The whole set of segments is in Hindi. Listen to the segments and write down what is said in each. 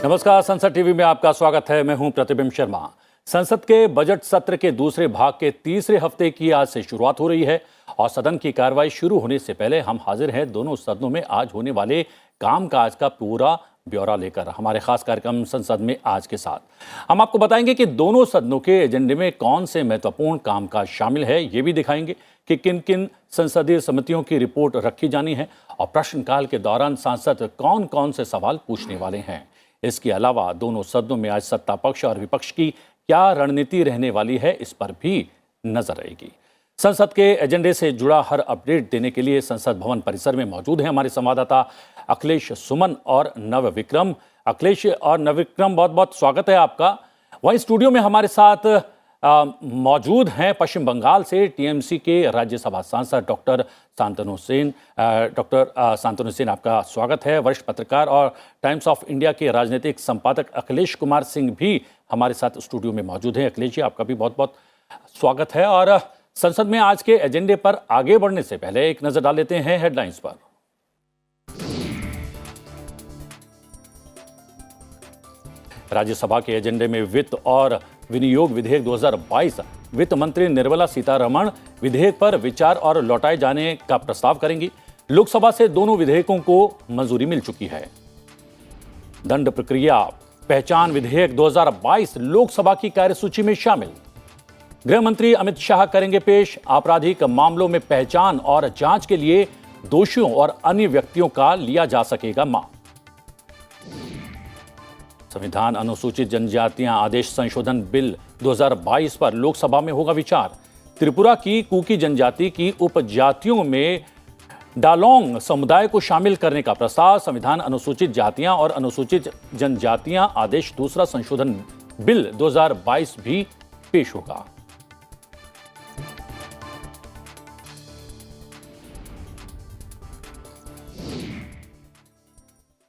नमस्कार, संसद टीवी में आपका स्वागत है। मैं हूं प्रतिबिंब शर्मा। संसद के बजट सत्र के दूसरे भाग के तीसरे हफ्ते की आज से शुरुआत हो रही है और सदन की कार्रवाई शुरू होने से पहले हम हाजिर हैं दोनों सदनों में आज होने वाले कामकाज का पूरा ब्यौरा लेकर हमारे खास कार्यक्रम संसद में आज के साथ हम आपको बताएंगे कि दोनों सदनों के एजेंडे में कौन से महत्वपूर्ण कामकाज शामिल है। ये भी दिखाएंगे कि किन किन संसदीय समितियों की रिपोर्ट रखी जानी है और प्रश्नकाल के दौरान सांसद कौन कौन से सवाल पूछने वाले हैं। इसके अलावा दोनों सदनों में आज सत्ता पक्ष और विपक्ष की क्या रणनीति रहने वाली है, इस पर भी नजर रहेगी। संसद के एजेंडे से जुड़ा हर अपडेट देने के लिए संसद भवन परिसर में मौजूद हैं हमारे संवाददाता अखिलेश सुमन और नवविक्रम। अखिलेश और नवविक्रम, बहुत बहुत स्वागत है आपका। वहीं स्टूडियो में हमारे साथ मौजूद हैं पश्चिम बंगाल से टीएमसी के राज्यसभा सांसद डॉक्टर शांतनु सेन। डॉक्टर शांतनु सेन, आपका स्वागत है। वरिष्ठ पत्रकार और टाइम्स ऑफ इंडिया के राजनीतिक संपादक अखिलेश कुमार सिंह भी हमारे साथ स्टूडियो में मौजूद हैं। अखिलेश जी, आपका भी बहुत बहुत स्वागत है। और संसद में आज के एजेंडे पर आगे बढ़ने से पहले एक नजर डाल लेते हैं हेडलाइंस पर। राज्यसभा के एजेंडे में वित्त और विनियोग विधेयक 2022, वित्त मंत्री निर्मला सीतारमण विधेयक पर विचार और लौटाए जाने का प्रस्ताव करेंगी। लोकसभा से दोनों विधेयकों को मंजूरी मिल चुकी है। दंड प्रक्रिया पहचान विधेयक 2022 लोकसभा की कार्यसूची में शामिल। गृह मंत्री अमित शाह करेंगे पेश आपराधिक मामलों में पहचान और जांच के लिए दोषियों और अन्य व्यक्तियों का लिया जा सकेगा माप। संविधान अनुसूचित जनजातियां आदेश संशोधन बिल 2022 पर लोकसभा में होगा विचार। त्रिपुरा की कुकी जनजाति की उपजातियों में डालोंग समुदाय को शामिल करने का प्रस्ताव। संविधान अनुसूचित जातियां और अनुसूचित जनजातियां आदेश दूसरा संशोधन बिल 2022 भी पेश होगा।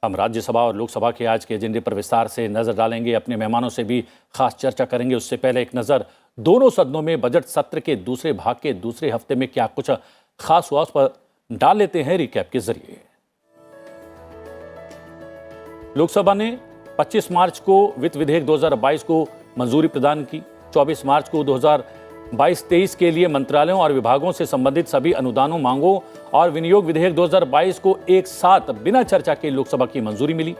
हम राज्यसभा और लोकसभा के आज के एजेंडे पर विस्तार से नजर डालेंगे, अपने मेहमानों से भी खास चर्चा करेंगे। उससे पहले एक नजर दोनों सदनों में बजट सत्र के दूसरे भाग के दूसरे हफ्ते में क्या कुछ खास हुआ उस पर डाल लेते हैं रिकैप के जरिए। लोकसभा ने 25 मार्च को वित्त विधेयक 2022 को मंजूरी प्रदान की। 24 मार्च को 2022-23 के लिए मंत्रालयों और विभागों से संबंधित सभी अनुदानों मांगों और विनियोग विधेयक 2022 को एक साथ बिना चर्चा के लोकसभा की मंजूरी मिली।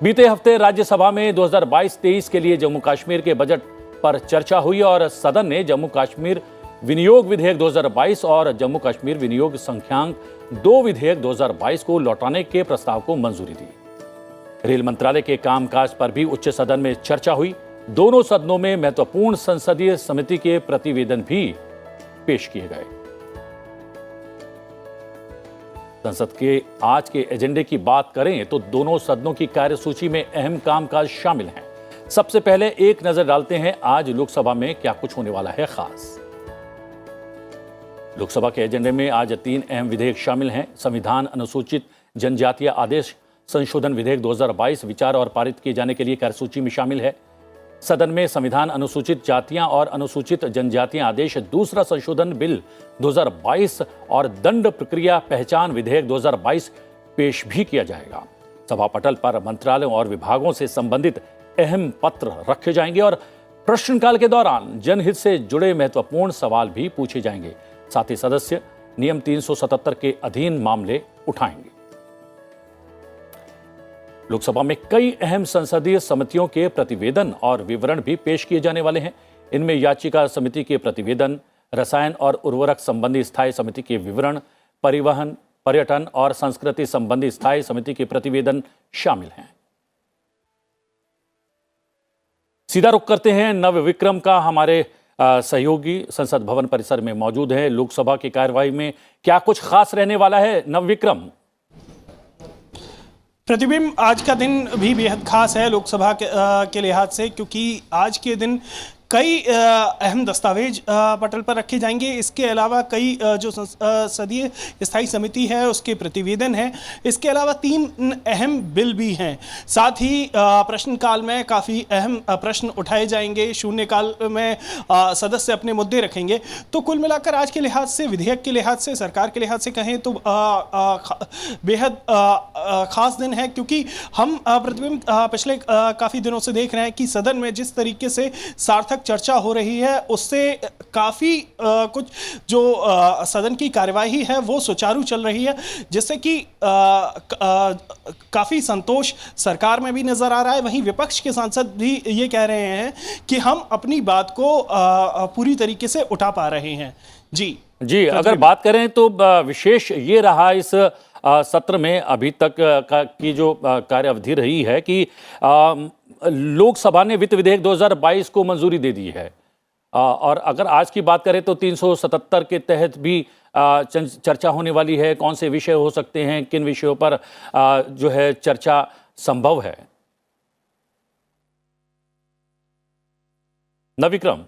बीते हफ्ते राज्यसभा में 2022-23 के लिए जम्मू कश्मीर के बजट पर चर्चा हुई और सदन ने जम्मू कश्मीर विनियोग विधेयक 2022 और जम्मू कश्मीर विनियोग संख्यांक 2 विधेयक 2022 को लौटाने के प्रस्ताव को मंजूरी दी। रेल मंत्रालय के कामकाज पर भी उच्च सदन में चर्चा हुई। दोनों सदनों में महत्वपूर्ण संसदीय समिति के प्रतिवेदन भी पेश किए गए। संसद के आज के एजेंडे की बात करें तो दोनों सदनों की कार्यसूची में अहम कामकाज शामिल हैं। सबसे पहले एक नजर डालते हैं आज लोकसभा में क्या कुछ होने वाला है खास। लोकसभा के एजेंडे में आज 3 अहम विधेयक शामिल हैं। संविधान अनुसूचित जनजातीय आदेश संशोधन विधेयक 2022 विचार और पारित किए जाने के लिए कार्यसूची में शामिल है। सदन में संविधान अनुसूचित जातियां और अनुसूचित जनजातियां आदेश दूसरा संशोधन बिल 2022 और दंड प्रक्रिया पहचान विधेयक 2022 पेश भी किया जाएगा। सभा पटल पर मंत्रालयों और विभागों से संबंधित अहम पत्र रखे जाएंगे और प्रश्नकाल के दौरान जनहित से जुड़े महत्वपूर्ण सवाल भी पूछे जाएंगे। साथ ही सदस्य नियम 377 के अधीन मामले उठाएंगे। लोकसभा में कई अहम संसदीय समितियों के प्रतिवेदन और विवरण भी पेश किए जाने वाले हैं। इनमें याचिका समिति के प्रतिवेदन, रसायन और उर्वरक संबंधी स्थायी समिति के विवरण, परिवहन, पर्यटन और संस्कृति संबंधी स्थायी समिति के प्रतिवेदन शामिल हैं। सीधा रुख करते हैं नवविक्रम का। हमारे सहयोगी संसद भवन परिसर में मौजूद है। लोकसभा की कार्यवाही में क्या कुछ खास रहने वाला है नवविक्रम? प्रतिबिंब, आज का दिन भी बेहद खास है लोकसभा के लिहाज से, क्योंकि आज के दिन कई अहम दस्तावेज पटल पर रखे जाएंगे। इसके अलावा कई जो संसदीय स्थायी समिति है उसके प्रतिवेदन हैं। इसके अलावा 3 अहम बिल भी हैं। साथ ही प्रश्नकाल में काफ़ी अहम प्रश्न उठाए जाएंगे। शून्यकाल में सदस्य अपने मुद्दे रखेंगे। तो कुल मिलाकर आज के लिहाज से, विधेयक के लिहाज से, सरकार के लिहाज से कहें तो बेहद खास दिन है, क्योंकि हम प्रतिबिंब पिछले काफ़ी दिनों से देख रहे हैं कि सदन में जिस तरीके से सार्थक चर्चा हो रही है उससे काफ़ी कुछ जो सदन की कार्यवाही है वो सुचारू चल रही है, जिससे कि काफ़ी संतोष सरकार में भी नज़र आ रहा है। वहीं विपक्ष के सांसद भी ये कह रहे हैं कि हम अपनी बात को पूरी तरीके से उठा पा रहे हैं। जी, अगर बात करें तो विशेष ये रहा इस सत्र में अभी तक की जो कार्य अवधि रही है कि लोकसभा ने वित्त विधेयक 2022 को मंजूरी दे दी है, और अगर आज की बात करें तो 377 के तहत भी चर्चा होने वाली है। कौन से विषय हो सकते हैं, किन विषयों पर जो है चर्चा संभव है? नविक्रम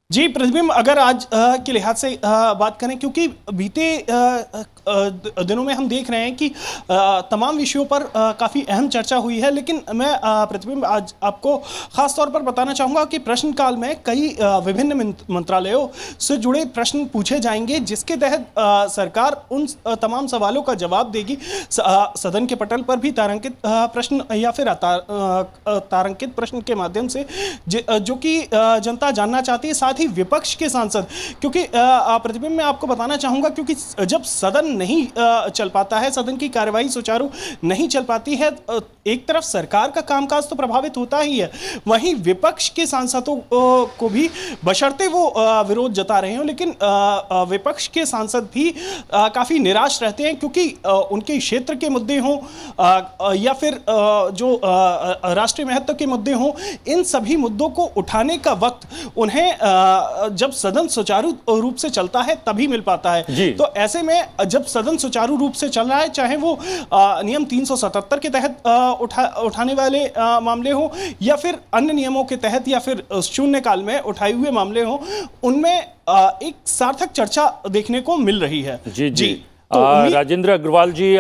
जी प्रतिबिंब, अगर आज के लिहाज से बात करें, क्योंकि बीते दिनों में हम देख रहे हैं कि तमाम विषयों पर काफ़ी अहम चर्चा हुई है, लेकिन मैं प्रतिबिंब आज आपको ख़ास तौर पर बताना चाहूँगा कि प्रश्नकाल में कई विभिन्न मंत्रालयों से जुड़े प्रश्न पूछे जाएंगे, जिसके तहत सरकार उन तमाम सवालों का जवाब देगी। सदन के पटल पर भी तारांकित प्रश्न या फिर तारांकित प्रश्न के माध्यम से जो कि जनता जानना चाहती है, साथ ही विपक्ष के सांसद, क्योंकि प्रतिबिंब में आपको बताना चाहूंगा, क्योंकि जब सदन नहीं चल पाता है, सदन की कार्यवाही सुचारू नहीं चल पाती है, एक तरफ सरकार का कामकाज तो प्रभावित होता ही है, वहीं विपक्ष के सांसदों को भी, बशर्ते वो विरोध जता रहे हो, लेकिन विपक्ष के सांसद भी काफी निराश रहते हैं, क्योंकि उनके क्षेत्र के मुद्दे हों या फिर जो राष्ट्रीय महत्व के मुद्दे हों, इन सभी मुद्दों को उठाने का वक्त उन्हें जब सदन सुचारू रूप से चलता है तभी मिल पाता है। तो ऐसे में जब सदन सुचारू रूप से चल रहा है, चाहे वो नियम 377 के तहत उठाने वाले मामले हो या फिर अन्य नियमों के तहत या फिर शून्यकाल में उठाए हुए मामले हो, उनमें एक सार्थक चर्चा देखने को मिल रही है। जी। तो राजेंद्र अग्रवाल जी,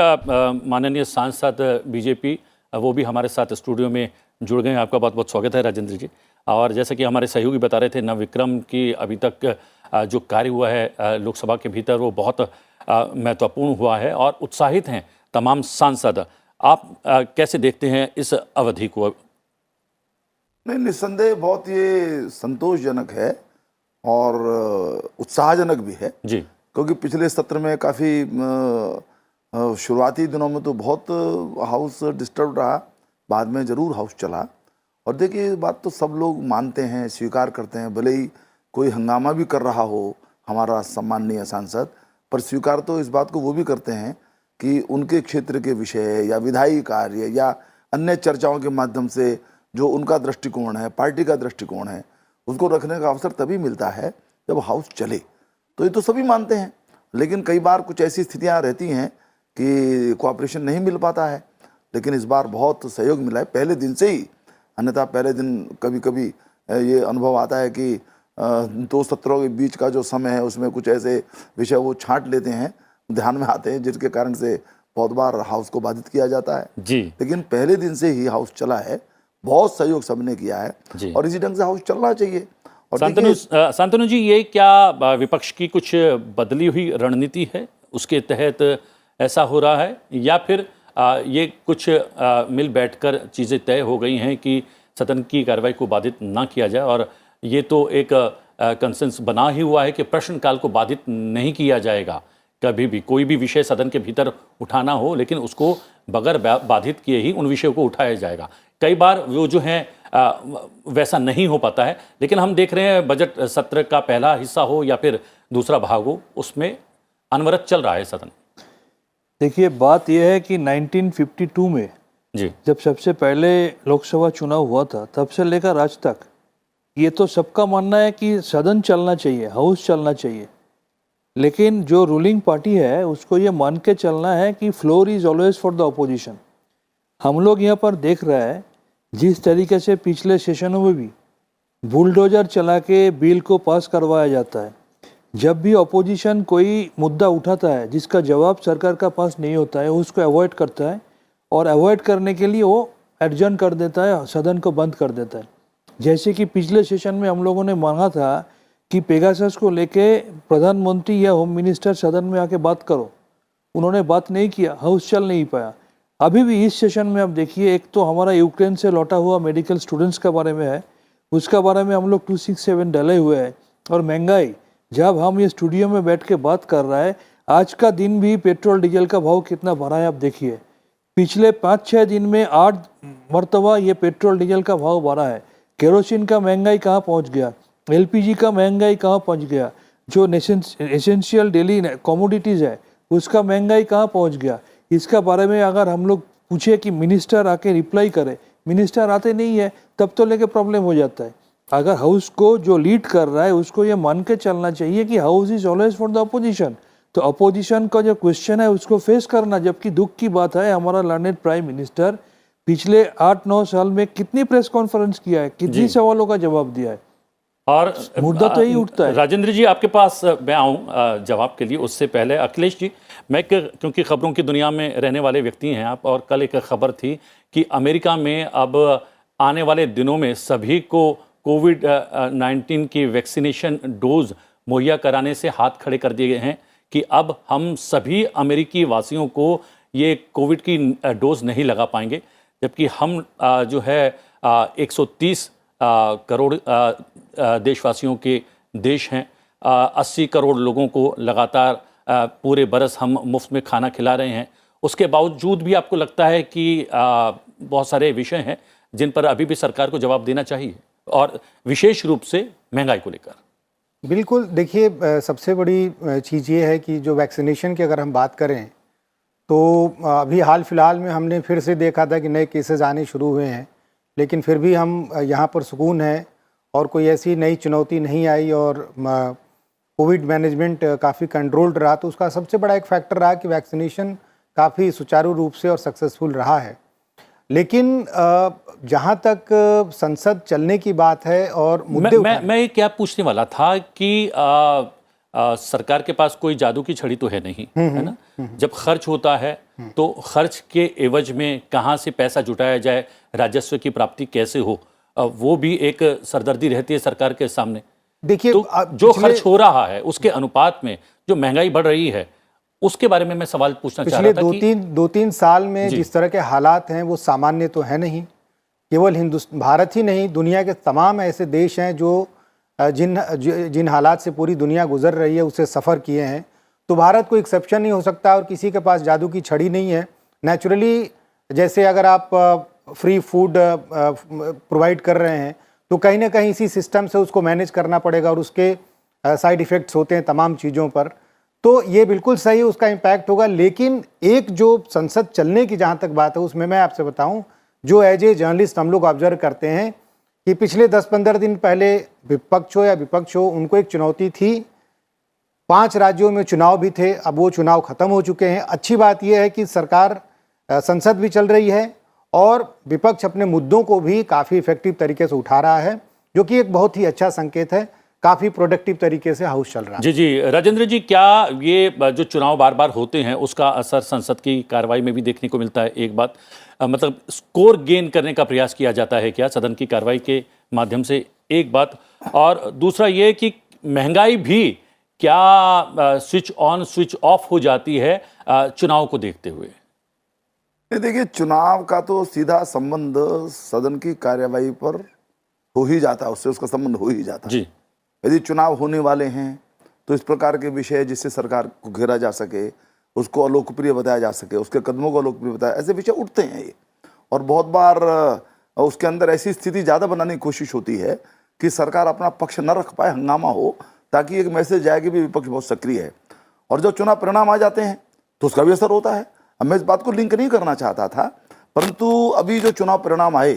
माननीय सांसद बीजेपी, वो भी हमारे साथ स्टूडियो में जुड़ गए हैं। आपका बहुत बहुत स्वागत है राजेंद्र जी। और जैसे कि हमारे सहयोगी बता रहे थे, नवविक्रम की अभी तक जो कार्य हुआ है लोकसभा के भीतर वो बहुत महत्वपूर्ण हुआ है और उत्साहित हैं तमाम सांसद। आप कैसे देखते हैं इस अवधि को? नहीं, निस्संदेह बहुत ये संतोषजनक है और उत्साहजनक भी है जी, क्योंकि पिछले सत्र में काफ़ी शुरुआती दिनों में तो बहुत हाउस डिस्टर्ब रहा, बाद में ज़रूर हाउस चला। और देखिए, ये बात तो सब लोग मानते हैं, स्वीकार करते हैं, भले ही कोई हंगामा भी कर रहा हो हमारा सम्माननीय सांसद, पर स्वीकार तो इस बात को वो भी करते हैं कि उनके क्षेत्र के विषय या विधायी कार्य या अन्य चर्चाओं के माध्यम से जो उनका दृष्टिकोण है, पार्टी का दृष्टिकोण है, उसको रखने का अवसर तभी मिलता है जब हाउस चले। तो ये तो सभी मानते हैं, लेकिन कई बार कुछ ऐसी स्थितियाँ रहती हैं कि कोऑपरेशन नहीं मिल पाता है, लेकिन इस बार बहुत सहयोग मिला है पहले दिन से ही। अन्यथा पहले दिन कभी कभी ये अनुभव आता है कि 2 सत्रों के बीच का जो समय है उसमें कुछ ऐसे विषय वो छांट लेते हैं, ध्यान में आते हैं, जिसके कारण से बहुत बार हाउस को बाधित किया जाता है जी। लेकिन पहले दिन से ही हाउस चला है, बहुत सहयोग सबने किया है और इसी ढंग से हाउस चलना चाहिए। और शांतनु जी, ये क्या विपक्ष की कुछ बदली हुई रणनीति है, उसके तहत ऐसा हो रहा है, या फिर ये कुछ मिल बैठकर चीज़ें तय हो गई हैं कि सदन की कार्रवाई को बाधित ना किया जाए, और ये तो एक कंसेंस बना ही हुआ है कि प्रश्नकाल को बाधित नहीं किया जाएगा, कभी भी कोई भी विषय सदन के भीतर उठाना हो लेकिन उसको बगैर बाधित किए ही उन विषयों को उठाया जाएगा। कई बार वो जो है वैसा नहीं हो पाता है, लेकिन हम देख रहे हैं बजट सत्र का पहला हिस्सा हो या फिर दूसरा भाग हो, उसमें अनवरत चल रहा है सदन। देखिए, बात यह है कि 1952 में जी जब सबसे पहले लोकसभा चुनाव हुआ था, तब से लेकर आज तक ये तो सबका मानना है कि सदन चलना चाहिए, हाउस चलना चाहिए, लेकिन जो रूलिंग पार्टी है उसको ये मान के चलना है कि floor is always for the opposition. हम लोग यहाँ पर देख रहे हैं जिस तरीके से पिछले सेशनों में भी बुलडोजर चला के बिल को पास करवाया जाता है। जब भी अपोजिशन कोई मुद्दा उठाता है जिसका जवाब सरकार का पास नहीं होता है, उसको अवॉइड करता है और अवॉइड करने के लिए वो एडजर्न कर देता है, सदन को बंद कर देता है। जैसे कि पिछले सेशन में हम लोगों ने मांगा था कि पेगासस को लेके प्रधानमंत्री या होम मिनिस्टर सदन में आके बात करो, उन्होंने बात नहीं किया, हाउस चल नहीं पाया। अभी भी इस सेशन में आप देखिए, एक तो हमारा यूक्रेन से लौटा हुआ मेडिकल स्टूडेंट्स के बारे में है, उसका बारे में हम लोग 267 डले हुए हैं। और महंगाई, जब हम ये स्टूडियो में बैठ के बात कर रहा है, आज का दिन भी पेट्रोल डीजल का भाव कितना बढ़ा है आप देखिए। पिछले 5-6 दिन में 8 मरतबा ये पेट्रोल डीजल का भाव बढ़ा है। केरोसिन का महंगाई कहाँ पहुँच गया, एलपीजी का महंगाई कहाँ पहुँच गया, जो एसेंशियल डेली कमोडिटीज़ है उसका महंगाई कहाँ पहुँच गया। इसका बारे में अगर हम लोग पूछे कि मिनिस्टर आके रिप्लाई करे, मिनिस्टर आते नहीं है, तब तो लेके प्रॉब्लम हो जाता है। अगर हाउस को जो लीड कर रहा है उसको ये मान के चलना चाहिए कि house is always for the opposition. तो अपोजिशन का जो क्वेश्चन है उसको फेस करना। जबकि दुख की बात है, हमारा लर्नेड प्राइम मिनिस्टर पिछले 8-9 साल में कितनी प्रेस कॉन्फ्रेंस किया है, कितनी सवालों का जवाब दिया है, और मुद्दा तो यही उठता है। राजेंद्र जी, आपके पास मैं आऊँ जवाब के लिए, उससे पहले अखिलेश जी, मैं क्योंकि खबरों की दुनिया में रहने वाले व्यक्ति हैं आप, और कल एक खबर थी कि अमेरिका में अब आने वाले दिनों में सभी को कोविड-19 की वैक्सीनेशन डोज मुहैया कराने से हाथ खड़े कर दिए गए हैं कि अब हम सभी अमेरिकी वासियों को ये कोविड की डोज नहीं लगा पाएंगे। जबकि हम जो है 130 करोड़ देशवासियों के देश हैं, 80 करोड़ लोगों को लगातार पूरे बरस हम मुफ्त में खाना खिला रहे हैं। उसके बावजूद भी आपको लगता है कि बहुत सारे विषय हैं जिन पर अभी भी सरकार को जवाब देना चाहिए, और विशेष रूप से महंगाई को लेकर? बिल्कुल, देखिए सबसे बड़ी चीज़ ये है कि जो वैक्सीनेशन की अगर हम बात करें तो अभी हाल फिलहाल में हमने फिर से देखा था कि नए केसेस आने शुरू हुए हैं, लेकिन फिर भी हम यहाँ पर सुकून है और कोई ऐसी नई चुनौती नहीं आई और कोविड मैनेजमेंट काफ़ी कंट्रोल्ड रहा। तो उसका सबसे बड़ा एक फैक्टर रहा कि वैक्सीनेशन काफ़ी सुचारू रूप से और सक्सेसफुल रहा है। लेकिन जहाँ तक संसद चलने की बात है और मुद्दे मैं ये क्या पूछने वाला था कि सरकार के पास कोई जादू की छड़ी तो है नहीं, है ना? जब खर्च होता है तो खर्च के एवज में कहाँ से पैसा जुटाया जाए, राजस्व की प्राप्ति कैसे हो, वो भी एक सरदर्दी रहती है सरकार के सामने। देखिए, तो जो खर्च हो रहा है उसके अनुपात में जो महंगाई बढ़ रही है, उसके बारे में मैं सवाल पूछना चाह रहा था। पिछले 2-3 साल में जिस तरह के हालात हैं वो सामान्य तो है नहीं। केवल भारत ही नहीं, दुनिया के तमाम ऐसे देश हैं जो जिन हालात से पूरी दुनिया गुजर रही है उससे सफ़र किए हैं। तो भारत कोई एक्सेप्शन नहीं हो सकता और किसी के पास जादू की छड़ी नहीं है। नेचुरली, जैसे अगर आप फ्री फूड प्रोवाइड कर रहे हैं तो कहीं ना कहीं इसी सिस्टम से उसको मैनेज करना पड़ेगा और उसके साइड इफ़ेक्ट्स होते हैं तमाम चीज़ों पर। तो ये बिल्कुल सही, उसका इम्पैक्ट होगा। लेकिन एक जो संसद चलने की जहाँ तक बात है उसमें मैं आपसे बताऊँ, जो एज ए जर्नलिस्ट हम लोग ऑब्जर्व करते हैं कि पिछले 10-15 दिन पहले विपक्ष हो या विपक्ष हो, उनको एक चुनौती थी। 5 राज्यों में चुनाव भी थे, अब वो चुनाव खत्म हो चुके हैं। अच्छी बात यह है कि सरकार, संसद भी चल रही है और विपक्ष अपने मुद्दों को भी काफ़ी इफेक्टिव तरीके से उठा रहा है, जो कि एक बहुत ही अच्छा संकेत है। काफ़ी प्रोडक्टिव तरीके से हाउस चल रहा है। जी, राजेंद्र जी, क्या ये जो चुनाव बार बार होते हैं उसका असर संसद की कार्रवाई में भी देखने को मिलता है? एक बात, मतलब स्कोर गेन करने का प्रयास किया जाता है क्या सदन की कार्रवाई के माध्यम से? एक बात, और दूसरा ये कि महंगाई भी क्या स्विच ऑन स्विच ऑफ हो जाती है चुनाव को देखते हुए? देखिए, चुनाव का तो सीधा संबंध सदन की कार्यवाही पर हो ही जाता है, उससे उसका संबंध हो ही जाता है जी। यदि चुनाव होने वाले हैं तो इस प्रकार के विषय जिससे सरकार को घेरा जा सके, उसको अलोकप्रिय बताया जा सके, उसके कदमों को अलोकप्रिय बताया, ऐसे विषय उठते हैं ये। और बहुत बार उसके अंदर ऐसी स्थिति ज़्यादा बनाने की कोशिश होती है कि सरकार अपना पक्ष न रख पाए, हंगामा हो, ताकि एक मैसेज जाए कि भी विपक्ष बहुत सक्रिय है। और जब चुनाव परिणाम आ जाते हैं तो उसका भी असर होता है। अब मैं इस बात को लिंक नहीं करना चाहता था, परंतु अभी जो चुनाव परिणाम आए,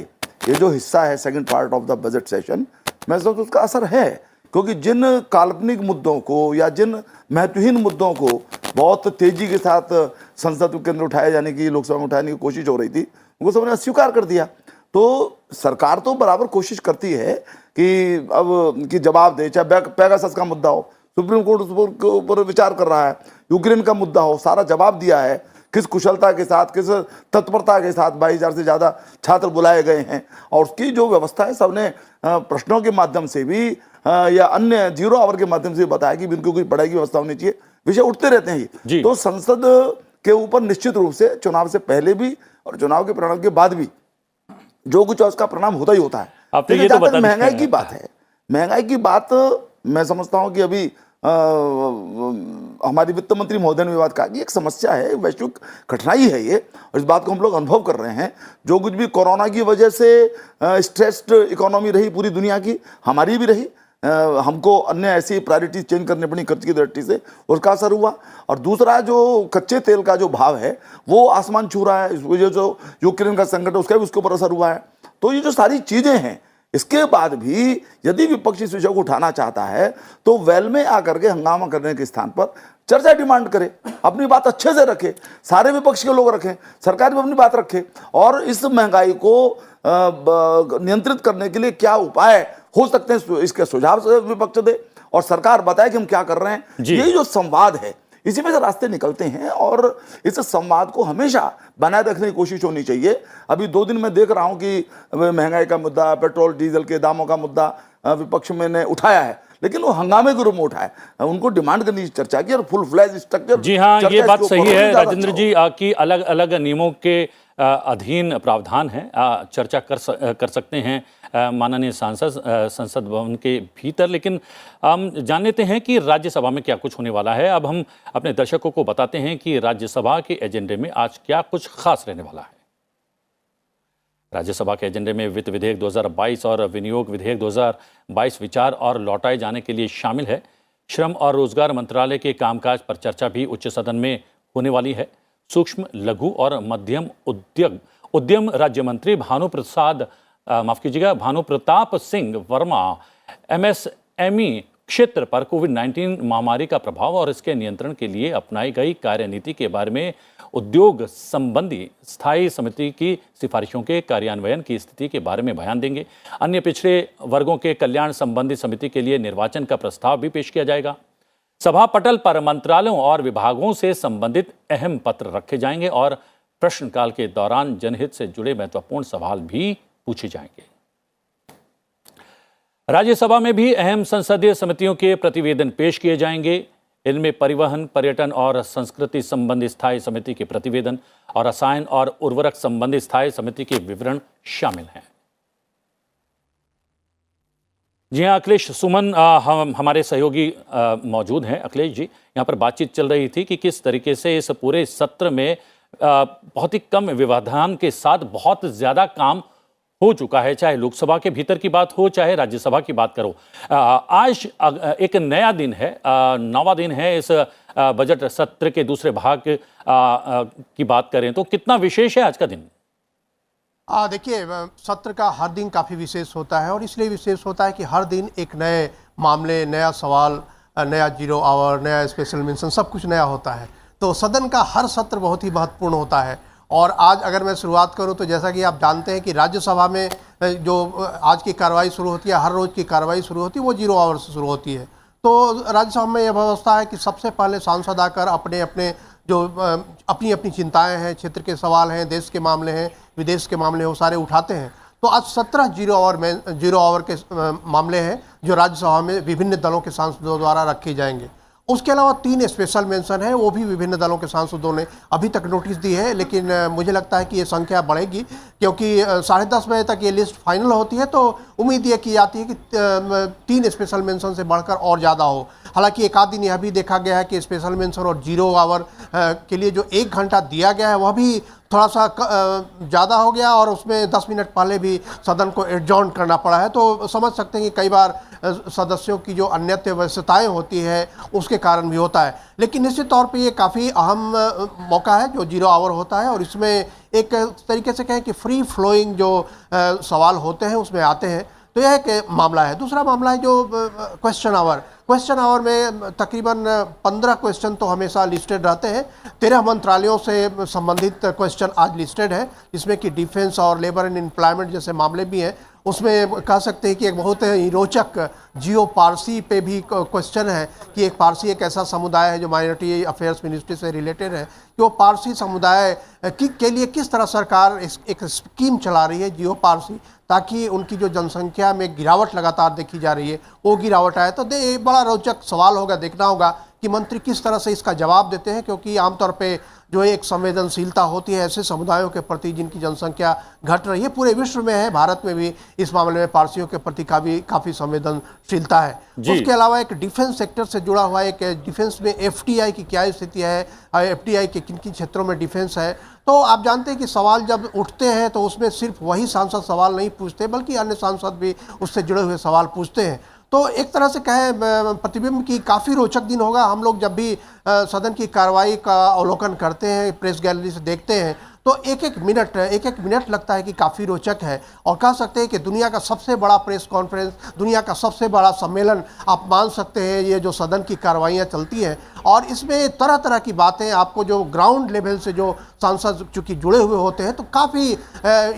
ये जो हिस्सा है second part of the budget session, मैं समझता हूं उसका असर है। क्योंकि जिन काल्पनिक मुद्दों को या जिन महत्वहीन मुद्दों को बहुत तेजी के साथ संसद के अंदर उठाए जाने की, लोकसभा में उठाने की कोशिश हो रही थी, उनको सबने अस्वीकार कर दिया। तो सरकार तो बराबर कोशिश करती है कि अब कि जवाब दे, चाहे पेगासस का मुद्दा हो, सुप्रीम कोर्ट उस के ऊपर विचार कर रहा है, यूक्रेन का मुद्दा हो, सारा जवाब दिया है, किस कुशलता के साथ, किस तत्परता के साथ 22,000 से ज़्यादा छात्र बुलाए गए हैं, और उसकी जो व्यवस्था है सबने प्रश्नों के माध्यम से भी या अन्य 0 आवर के माध्यम से बताया कि इनको कोई पढ़ाई की व्यवस्था होनी चाहिए। विषय उठते रहते हैं ये, तो संसद के ऊपर निश्चित रूप से चुनाव से पहले भी और चुनाव के परिणाम के बाद भी जो कुछ है उसका परिणाम होता ही होता है। ये तो बता महंगाई की बात है, महंगाई की बात मैं समझता हूं कि अभी हमारी वित्त मंत्री महोदय ने बात कहा कि एक समस्या है, वैश्विक कठिनाई है ये, और इस बात को हम लोग अनुभव कर रहे हैं। जो कुछ भी कोरोना की वजह से स्ट्रेस्ड इकोनॉमी रही पूरी दुनिया की, हमारी भी रही, हमको अन्य ऐसी प्रायोरिटीज चेंज करनी पड़ी खर्च की दृष्टि से, उसका असर हुआ। और दूसरा जो कच्चे तेल का जो भाव है वो आसमान छू रहा है, इस वजह जो यूक्रेन का संकट है उसका भी उसके ऊपर असर हुआ है। तो ये जो सारी चीजें हैं, इसके बाद भी यदि विपक्ष इस विषय को उठाना चाहता है तो वेल में आकर के हंगामा करने के स्थान पर चर्चा डिमांड करे, अपनी बात अच्छे से रखे, सारे विपक्ष के लोग रखें, सरकार भी अपनी बात रखे, और इस महंगाई को नियंत्रित करने के लिए क्या उपाय हो सकते हैं इसके सुझाव से विपक्ष दे, और सरकार बताए कि हम क्या कर रहे हैं। यही जो संवाद है, इसी में से रास्ते निकलते हैं, और इस संवाद को हमेशा बनाए रखने की कोशिश होनी चाहिए। अभी 2 दिन मैं देख रहा हूं कि महंगाई का मुद्दा, पेट्रोल डीजल के दामों का मुद्दा विपक्ष में ने उठाया है, लेकिन वो हंगामे के रूप में उठाए, उनको डिमांड करने की चर्चा की और फुल फ्लैज स्ट्रक्चर। जी हाँ, ये बात सही है राजेंद्र जी कि अलग अलग नियमों के अधीन प्रावधान है, चर्चा कर सकते हैं माननीय सांसद संसद भवन के भीतर, लेकिन हम जान लेते हैं कि राज्यसभा में क्या कुछ होने वाला है। अब हम अपने दर्शकों को बताते हैं कि राज्यसभा के एजेंडे में आज क्या कुछ खास रहने वाला है। राज्यसभा के एजेंडे में वित्त विधेयक 2022 और विनियोग विधेयक 2022 विचार और लौटाए जाने के लिए शामिल है। श्रम और रोजगार मंत्रालय के कामकाज पर चर्चा भी उच्च सदन में होने वाली है। सूक्ष्म लघु और मध्यम उद्यम राज्य मंत्री भानु प्रताप सिंह वर्मा MSME क्षेत्र पर कोविड-19 महामारी का प्रभाव और इसके नियंत्रण के लिए अपनाई गई कार्यनीति के बारे में उद्योग संबंधी स्थायी समिति की सिफारिशों के कार्यान्वयन की स्थिति के बारे में बयान देंगे। अन्य पिछड़े वर्गों के कल्याण संबंधी समिति के लिए निर्वाचन का प्रस्ताव भी पेश किया जाएगा। सभा पटल पर मंत्रालयों और विभागों से संबंधित अहम पत्र रखे जाएंगे और प्रश्नकाल के दौरान जनहित से जुड़े महत्वपूर्ण सवाल भी पूछे जाएंगे। राज्यसभा में भी अहम संसदीय समितियों के प्रतिवेदन पेश किए जाएंगे। इनमें परिवहन, पर्यटन और संस्कृति संबंधी स्थायी समिति के प्रतिवेदन और रसायन और उर्वरक संबंधी स्थायी समिति के विवरण शामिल हैं। जी हाँ, अखिलेश सुमन हमारे सहयोगी मौजूद हैं। अखिलेश जी, यहाँ पर बातचीत चल रही थी कि किस तरीके से इस पूरे सत्र में बहुत ही कम व्यवधान के साथ बहुत ज़्यादा काम हो चुका है, चाहे लोकसभा के भीतर की बात हो चाहे राज्यसभा की बात करो। आज एक नया दिन है, 9वां दिन है इस बजट सत्र के दूसरे भाग की बात करें तो कितना विशेष है आज का दिन? देखिए, सत्र का हर दिन काफ़ी विशेष होता है और इसलिए विशेष होता है कि हर दिन एक नए मामले, नया सवाल, नया 0 आवर, नया स्पेशल मेंशन, सब कुछ नया होता है। तो सदन का हर सत्र बहुत ही महत्वपूर्ण होता है। और आज अगर मैं शुरुआत करूं तो जैसा कि आप जानते हैं कि राज्यसभा में जो आज की कार्रवाई शुरू होती है, हर रोज़ की कार्रवाई शुरू होती है, वो 0 आवर से शुरू होती है। तो राज्यसभा में यह व्यवस्था है कि सबसे पहले सांसद आकर अपने अपने जो अपनी अपनी चिंताएं हैं, क्षेत्र के सवाल हैं, देश के मामले हैं, विदेश के मामले हैं, वो सारे उठाते हैं। तो आज 17 0 आवर के मामले हैं जो राज्यसभा में विभिन्न दलों के सांसदों द्वारा रखे जाएंगे। उसके अलावा 3 स्पेशल मेंशन है, वो भी विभिन्न दलों के सांसदों ने अभी तक नोटिस दी है, लेकिन मुझे लगता है कि ये संख्या बढ़ेगी क्योंकि 10:30 बजे तक ये लिस्ट फाइनल होती है। तो उम्मीद ये की जाती है कि 3 स्पेशल मेंशन से बढ़कर और ज़्यादा हो। हालांकि एक आध दिन यह भी देखा गया है कि स्पेशल मेंशन और 0 आवर के लिए जो 1 घंटा दिया गया है वह भी थोड़ा सा ज़्यादा हो गया और उसमें 10 मिनट पहले भी सदन को एडजॉर्न करना पड़ा है। तो समझ सकते हैं कि कई बार सदस्यों की जो अन्यत्र व्यस्तताएँ होती है उसके कारण भी होता है। लेकिन निश्चित तौर पे ये काफ़ी अहम मौका है जो 0 आवर होता है और इसमें एक तरीके से कहें कि फ्री फ्लोइंग जो सवाल होते हैं उसमें आते हैं। तो यह एक मामला है। दूसरा मामला है जो क्वेश्चन आवर में तकरीबन 15 क्वेश्चन तो हमेशा लिस्टेड रहते हैं। 13 मंत्रालयों से संबंधित क्वेश्चन आज लिस्टेड है, जिसमें कि डिफेंस और लेबर एंड एम्प्लॉयमेंट जैसे मामले भी हैं। उसमें कह सकते हैं कि एक बहुत ही रोचक जियो पारसी पे भी क्वेश्चन है कि एक पारसी एक ऐसा समुदाय है जो माइनॉरिटी अफेयर्स मिनिस्ट्री से रिलेटेड है, कि वो पारसी समुदाय के लिए किस तरह सरकार एक स्कीम चला रही है जियो पारसी, ताकि उनकी जो जनसंख्या में गिरावट लगातार देखी जा रही है वो गिरावट आए। तो बड़ा रोचक सवाल होगा, देखना होगा कि मंत्री किस तरह से इसका जवाब देते हैं, क्योंकि आमतौर पे जो एक संवेदनशीलता होती है ऐसे समुदायों के प्रति जिनकी जनसंख्या घट रही है, पूरे विश्व में है, भारत में भी इस मामले में पारसियों के प्रति काफ़ी संवेदनशीलता है। उसके अलावा एक डिफेंस सेक्टर से जुड़ा हुआ एक डिफेंस में FDI की क्या स्थिति है, FDI के किन किन क्षेत्रों में डिफेंस है। तो आप जानते हैं कि सवाल जब उठते हैं तो उसमें सिर्फ वही सांसद सवाल नहीं पूछते, बल्कि अन्य सांसद भी उससे जुड़े हुए सवाल पूछते हैं। तो एक तरह से कहें प्रतिबिंब की काफ़ी रोचक दिन होगा। हम लोग जब भी सदन की कार्रवाई का अवलोकन करते हैं, प्रेस गैलरी से देखते हैं, तो एक एक मिनट लगता है कि काफ़ी रोचक है। और कह सकते हैं कि दुनिया का सबसे बड़ा प्रेस कॉन्फ्रेंस, दुनिया का सबसे बड़ा सम्मेलन आप मान सकते हैं ये जो सदन की कार्रवाइयाँ चलती हैं। और इसमें तरह तरह की बातें आपको जो ग्राउंड लेवल से जो सांसद चूँकि जुड़े हुए होते हैं, तो काफ़ी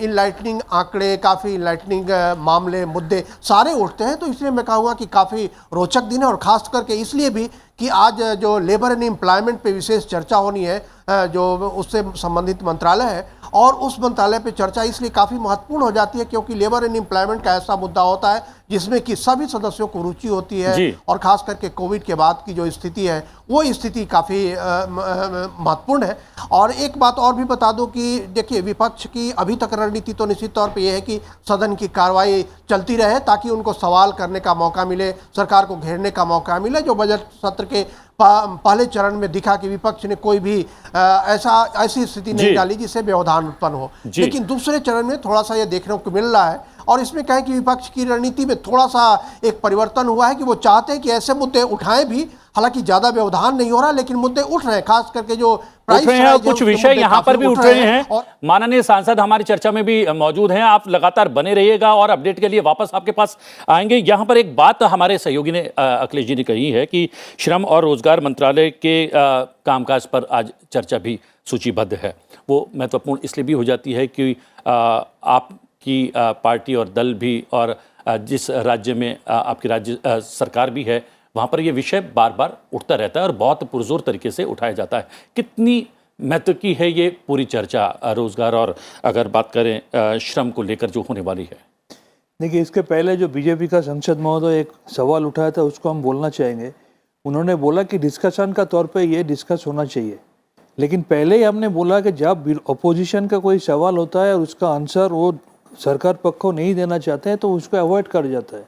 इनलाइटनिंग आंकड़े, काफ़ी इनलाइटनिंग मामले, मुद्दे सारे उठते हैं। तो इसलिए मैं कहूँगा कि काफ़ी रोचक दिन है, और ख़ास करके इसलिए भी कि आज जो लेबर एंड एम्प्लॉयमेंट पे विशेष चर्चा होनी है, जो उससे संबंधित मंत्रालय है, और उस मंत्रालय पे चर्चा इसलिए काफ़ी महत्वपूर्ण हो जाती है क्योंकि लेबर एंड एम्प्लॉयमेंट का ऐसा मुद्दा होता है जिसमें कि सभी सदस्यों को रुचि होती है, और ख़ास करके कोविड के बाद की जो स्थिति है वो स्थिति काफ़ी महत्वपूर्ण है। और एक बात और भी बता दूं कि देखिए, विपक्ष की अभी तक रणनीति तो निश्चित तौर पे ये है कि सदन की कार्रवाई चलती रहे ताकि उनको सवाल करने का मौका मिले, सरकार को घेरने का मौका मिले। जो बजट सत्र के पहले चरण में दिखा कि विपक्ष ने कोई भी ऐसी स्थिति नहीं डाली जिससे व्यवधान उत्पन्न हो, लेकिन दूसरे चरण में थोड़ा सा ये देखने को मिल रहा है। और इसमें कहें कि विपक्ष की रणनीति में थोड़ा सा एक परिवर्तन हुआ है कि वो चाहते हैं कि ऐसे मुद्दे उठाएं भी, हालांकि ज्यादा व्यवधान नहीं हो रहा, लेकिन मुद्दे उठ रहे हैं, खास करके जो उठ रहे हैं, कुछ विषय यहाँ पर भी उठ रहे हैं। माननीय सांसद हमारी चर्चा में भी मौजूद हैं, आप लगातार बने रहिएगा और अपडेट के लिए वापस आपके पास आएंगे। यहाँ पर एक बात हमारे सहयोगी ने, अखिलेश जी ने कही है कि श्रम और रोजगार मंत्रालय के कामकाज पर आज चर्चा भी सूचीबद्ध है। वो महत्वपूर्ण इसलिए भी हो जाती है कि आपकी पार्टी और दल भी, और जिस राज्य में आपकी राज्य सरकार भी है, वहाँ पर ये विषय बार बार उठता रहता है और बहुत पुरजोर तरीके से उठाया जाता है। कितनी महत्व की है ये पूरी चर्चा रोजगार और अगर बात करें श्रम को लेकर जो होने वाली है? देखिए, इसके पहले जो बीजेपी का संसद महोदय एक सवाल उठाया था उसको हम बोलना चाहेंगे। उन्होंने बोला कि डिस्कशन का तौर पे ये डिस्कस होना चाहिए, लेकिन पहले ही हमने बोला कि जब अपोजिशन का कोई सवाल होता है और उसका आंसर वो सरकार पक्ष को नहीं देना चाहते हैं तो उसको अवॉइड कर जाता है।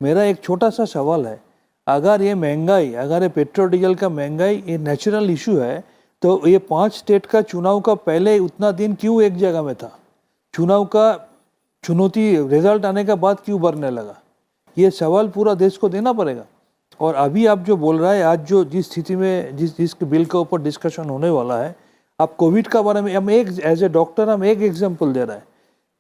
मेरा एक छोटा सा सवाल है, अगर ये महंगाई, अगर ये पेट्रोल डीजल का महंगाई ये नेचुरल इशू है, तो ये 5 स्टेट का चुनाव का पहले उतना दिन क्यों एक जगह में था? चुनाव का चुनौती रिजल्ट आने के बाद क्यों बढ़ने लगा? ये सवाल पूरा देश को देना पड़ेगा। और अभी आप जो बोल रहा है, आज जो जिस स्थिति में जिस बिल के ऊपर डिस्कशन होने वाला है, आप कोविड का बारे में, हम एक एज ए डॉक्टर हम एक एग्जाम्पल दे रहा है।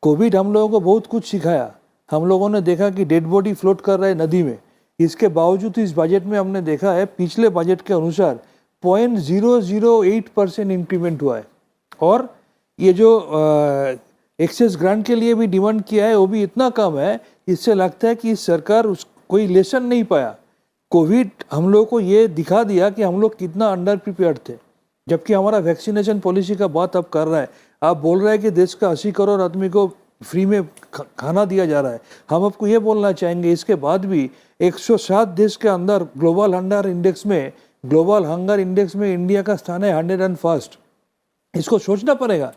कोविड हम लोगों को बहुत कुछ सिखाया। हम लोगों ने देखा कि डेड बॉडी फ्लोट कर रहा है नदी में, इसके बावजूद इस बजट में हमने देखा है पिछले बजट के अनुसार 0.008% इंक्रीमेंट हुआ है। और ये जो एक्सेस ग्रांट के लिए भी डिमांड किया है वो भी इतना कम है, इससे लगता है कि सरकार कोई लेसन नहीं पाया। कोविड हम लोग को ये दिखा दिया कि हम लोग कितना अंडर प्रिपेयर्ड थे, जबकि हमारा वैक्सीनेशन पॉलिसी का बात अब कर रहा है। आप बोल रहे हैं कि देश का 80 करोड़ आदमी को फ्री में खाना दिया जा रहा है। हम आपको ये बोलना चाहेंगे, इसके बाद भी 107 देश के अंदर ग्लोबल हंगर इंडेक्स में इंडिया का स्थान है 101st। इसको सोचना पड़ेगा।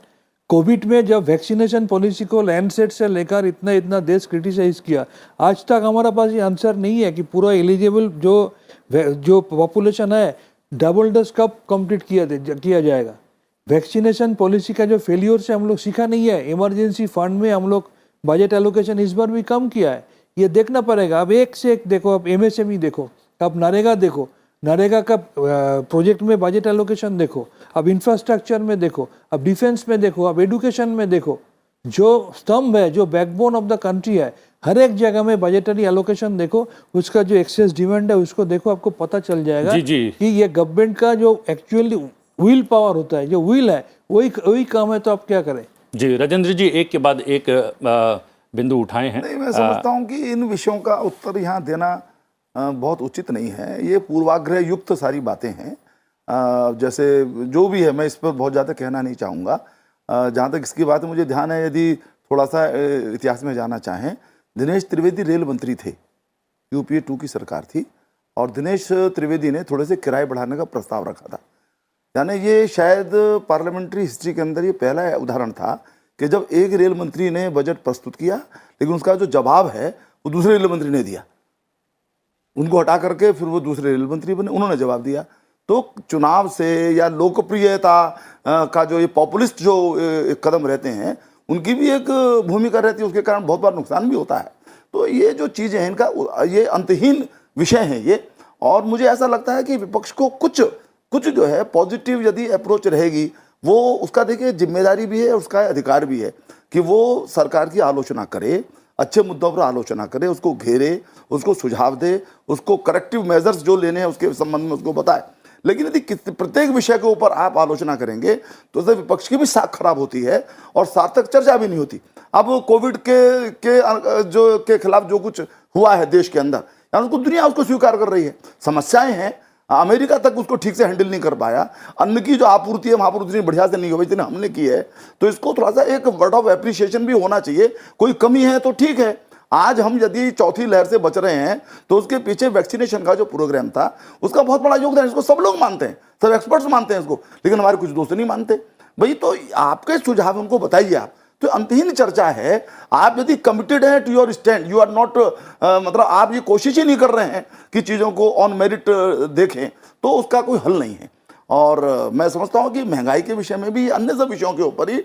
कोविड में जब वैक्सीनेशन पॉलिसी को लैंडसेट से लेकर इतना देश क्रिटिसाइज किया, आज तक हमारा पास ये आंसर नहीं है कि पूरा एलिजिबल जो पॉपुलेशन है डबल डोज कब कंप्लीट किया जाएगा। वैक्सीनेशन पॉलिसी का जो फेलियर से हम लोग सीखा नहीं है। इमरजेंसी फंड में हम लोग बजट एलोकेशन इस बार भी कम किया है, ये देखना पड़ेगा। अब एक से एक देखो, अब MSME देखो, अब नरेगा देखो, नरेगा का प्रोजेक्ट में बजट एलोकेशन देखो, अब इंफ्रास्ट्रक्चर में देखो, अब डिफेंस में देखो, अब एडुकेशन में देखो। जो स्तंभ है, जो बैकबोन ऑफ द कंट्री है, हर एक जगह में बजटरी एलोकेशन देखो, उसका जो एक्सेस डिमांड है उसको देखो, आपको पता चल जाएगा जी, जी। कि ये गवर्नमेंट का जो एक्चुअली विल पावर होता है, जो विल है वही काम है, तो आप क्या करें। जी राजेंद्र जी, एक के बाद एक बिंदु उठाए हैं। नहीं, मैं समझता हूँ कि इन विषयों का उत्तर यहाँ देना बहुत उचित नहीं है। ये पूर्वाग्रह युक्त सारी बातें हैं। जैसे जो भी है, मैं इस पर बहुत ज़्यादा कहना नहीं चाहूँगा। जहाँ तक इसकी बात है, मुझे ध्यान है, यदि थोड़ा सा इतिहास में जाना चाहें, दिनेश त्रिवेदी रेल मंत्री थे, यूपीए 2 की सरकार थी, और दिनेश त्रिवेदी ने थोड़े से किराए बढ़ाने का प्रस्ताव रखा था। यानी ये शायद पार्लियामेंट्री हिस्ट्री के अंदर ये पहला उदाहरण था कि जब एक रेल मंत्री ने बजट प्रस्तुत किया, लेकिन उसका जो जवाब है वो दूसरे रेल मंत्री ने दिया। उनको हटा करके फिर वो दूसरे रेल मंत्री बने, उन्होंने जवाब दिया। तो चुनाव से या लोकप्रियता का जो ये पॉपुलिस्ट जो कदम रहते हैं, उनकी भी एक भूमिका रहती है, उसके कारण बहुत बार नुकसान भी होता है। तो ये जो चीज़ें हैं, इनका ये अंतहीन विषय हैं ये। और मुझे ऐसा लगता है कि विपक्ष को कुछ जो है पॉजिटिव यदि अप्रोच रहेगी, वो उसका देखिए जिम्मेदारी भी है, उसका अधिकार भी है कि वो सरकार की आलोचना करे, अच्छे मुद्दों पर आलोचना करे, उसको घेरे, उसको सुझाव दे, उसको करेक्टिव मेजर्स जो लेने हैं उसके संबंध में उसको बताए। लेकिन यदि प्रत्येक विषय के ऊपर आप आलोचना करेंगे तो उससे विपक्ष की भी साख खराब होती है और सार्थक चर्चा भी नहीं होती। अब कोविड के खिलाफ जो कुछ हुआ है देश के अंदर, यानी उसको दुनिया उसको स्वीकार कर रही है। समस्याएं हैं, अमेरिका तक उसको ठीक से हैंडल नहीं कर पाया। अन्न की जो आपूर्ति है वहां पर उतनी बढ़िया से नहीं हो, इतनी हमने की है। तो इसको थोड़ा सा एक वर्ड ऑफ एप्रिसिएशन भी होना चाहिए। कोई कमी है तो ठीक है। आज हम यदि चौथी लहर से बच रहे हैं तो उसके पीछे वैक्सीनेशन का जो प्रोग्राम था उसका बहुत बड़ा योगदान, इसको सब लोग मानते हैं, सब एक्सपर्ट्स मानते हैं इसको, लेकिन हमारे कुछ दोस्त नहीं मानते। भाई तो आपके सुझाव उनको बताइए आप। तो अंतहीन चर्चा है। आप यदि कमिटेड हैं to your stand, you are not, मतलब आप ये कोशिश ही नहीं कर रहे हैं कि चीज़ों को ऑन मेरिट देखें, तो उसका कोई हल नहीं है। और मैं समझता हूँ कि महंगाई के विषय में भी अन्य सब विषयों के ऊपर ही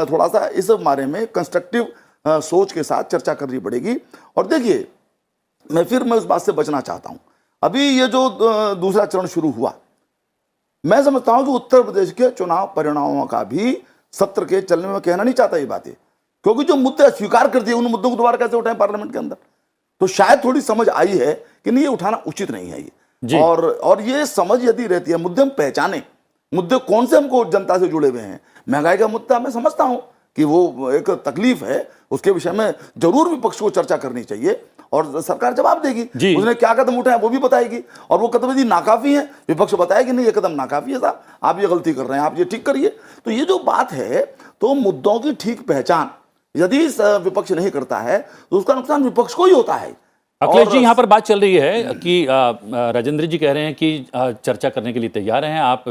थोड़ा सा इस बारे में कंस्ट्रक्टिव सोच के साथ चर्चा करनी पड़ेगी। और देखिए, मैं उस बात से बचना चाहता हूँ। अभी ये जो दूसरा चरण शुरू हुआ, मैं समझता हूँ कि उत्तर प्रदेश के चुनाव परिणामों का भी सत्र के चलने में कहना नहीं चाहता ये बातें, क्योंकि जो मुद्दे स्वीकार कर दिए उन मुद्दों को दोबारा कैसे उठाएं पार्लियामेंट के अंदर। तो शायद थोड़ी समझ आई है कि नहीं, ये उठाना उचित नहीं है ये। और ये समझ यदि रहती है, मुद्दे हम पहचाने, मुद्दे कौन से हमको जनता से जुड़े हुए हैं। महंगाई का मुद्दा मैं समझता हूं कि वो एक तकलीफ है, उसके विषय में जरूर विपक्ष को चर्चा करनी चाहिए और सरकार जवाब देगी। उसने क्या कदम उठाए वो भी बताएगी, और वो कदम यदि नाकाफी है, विपक्ष बताएगी नहीं ये कदम नाकाफी है साहब, आप ये गलती कर रहे हैं, आप ये ठीक करिए। तो ये जो बात है, तो मुद्दों की ठीक पहचान यदि विपक्ष नहीं करता है तो उसका नुकसान विपक्ष को ही होता है। अखिलेश जी, यहाँ पर बात चल रही है कि राजेंद्र जी कह रहे हैं कि चर्चा करने के लिए तैयार हैं, आप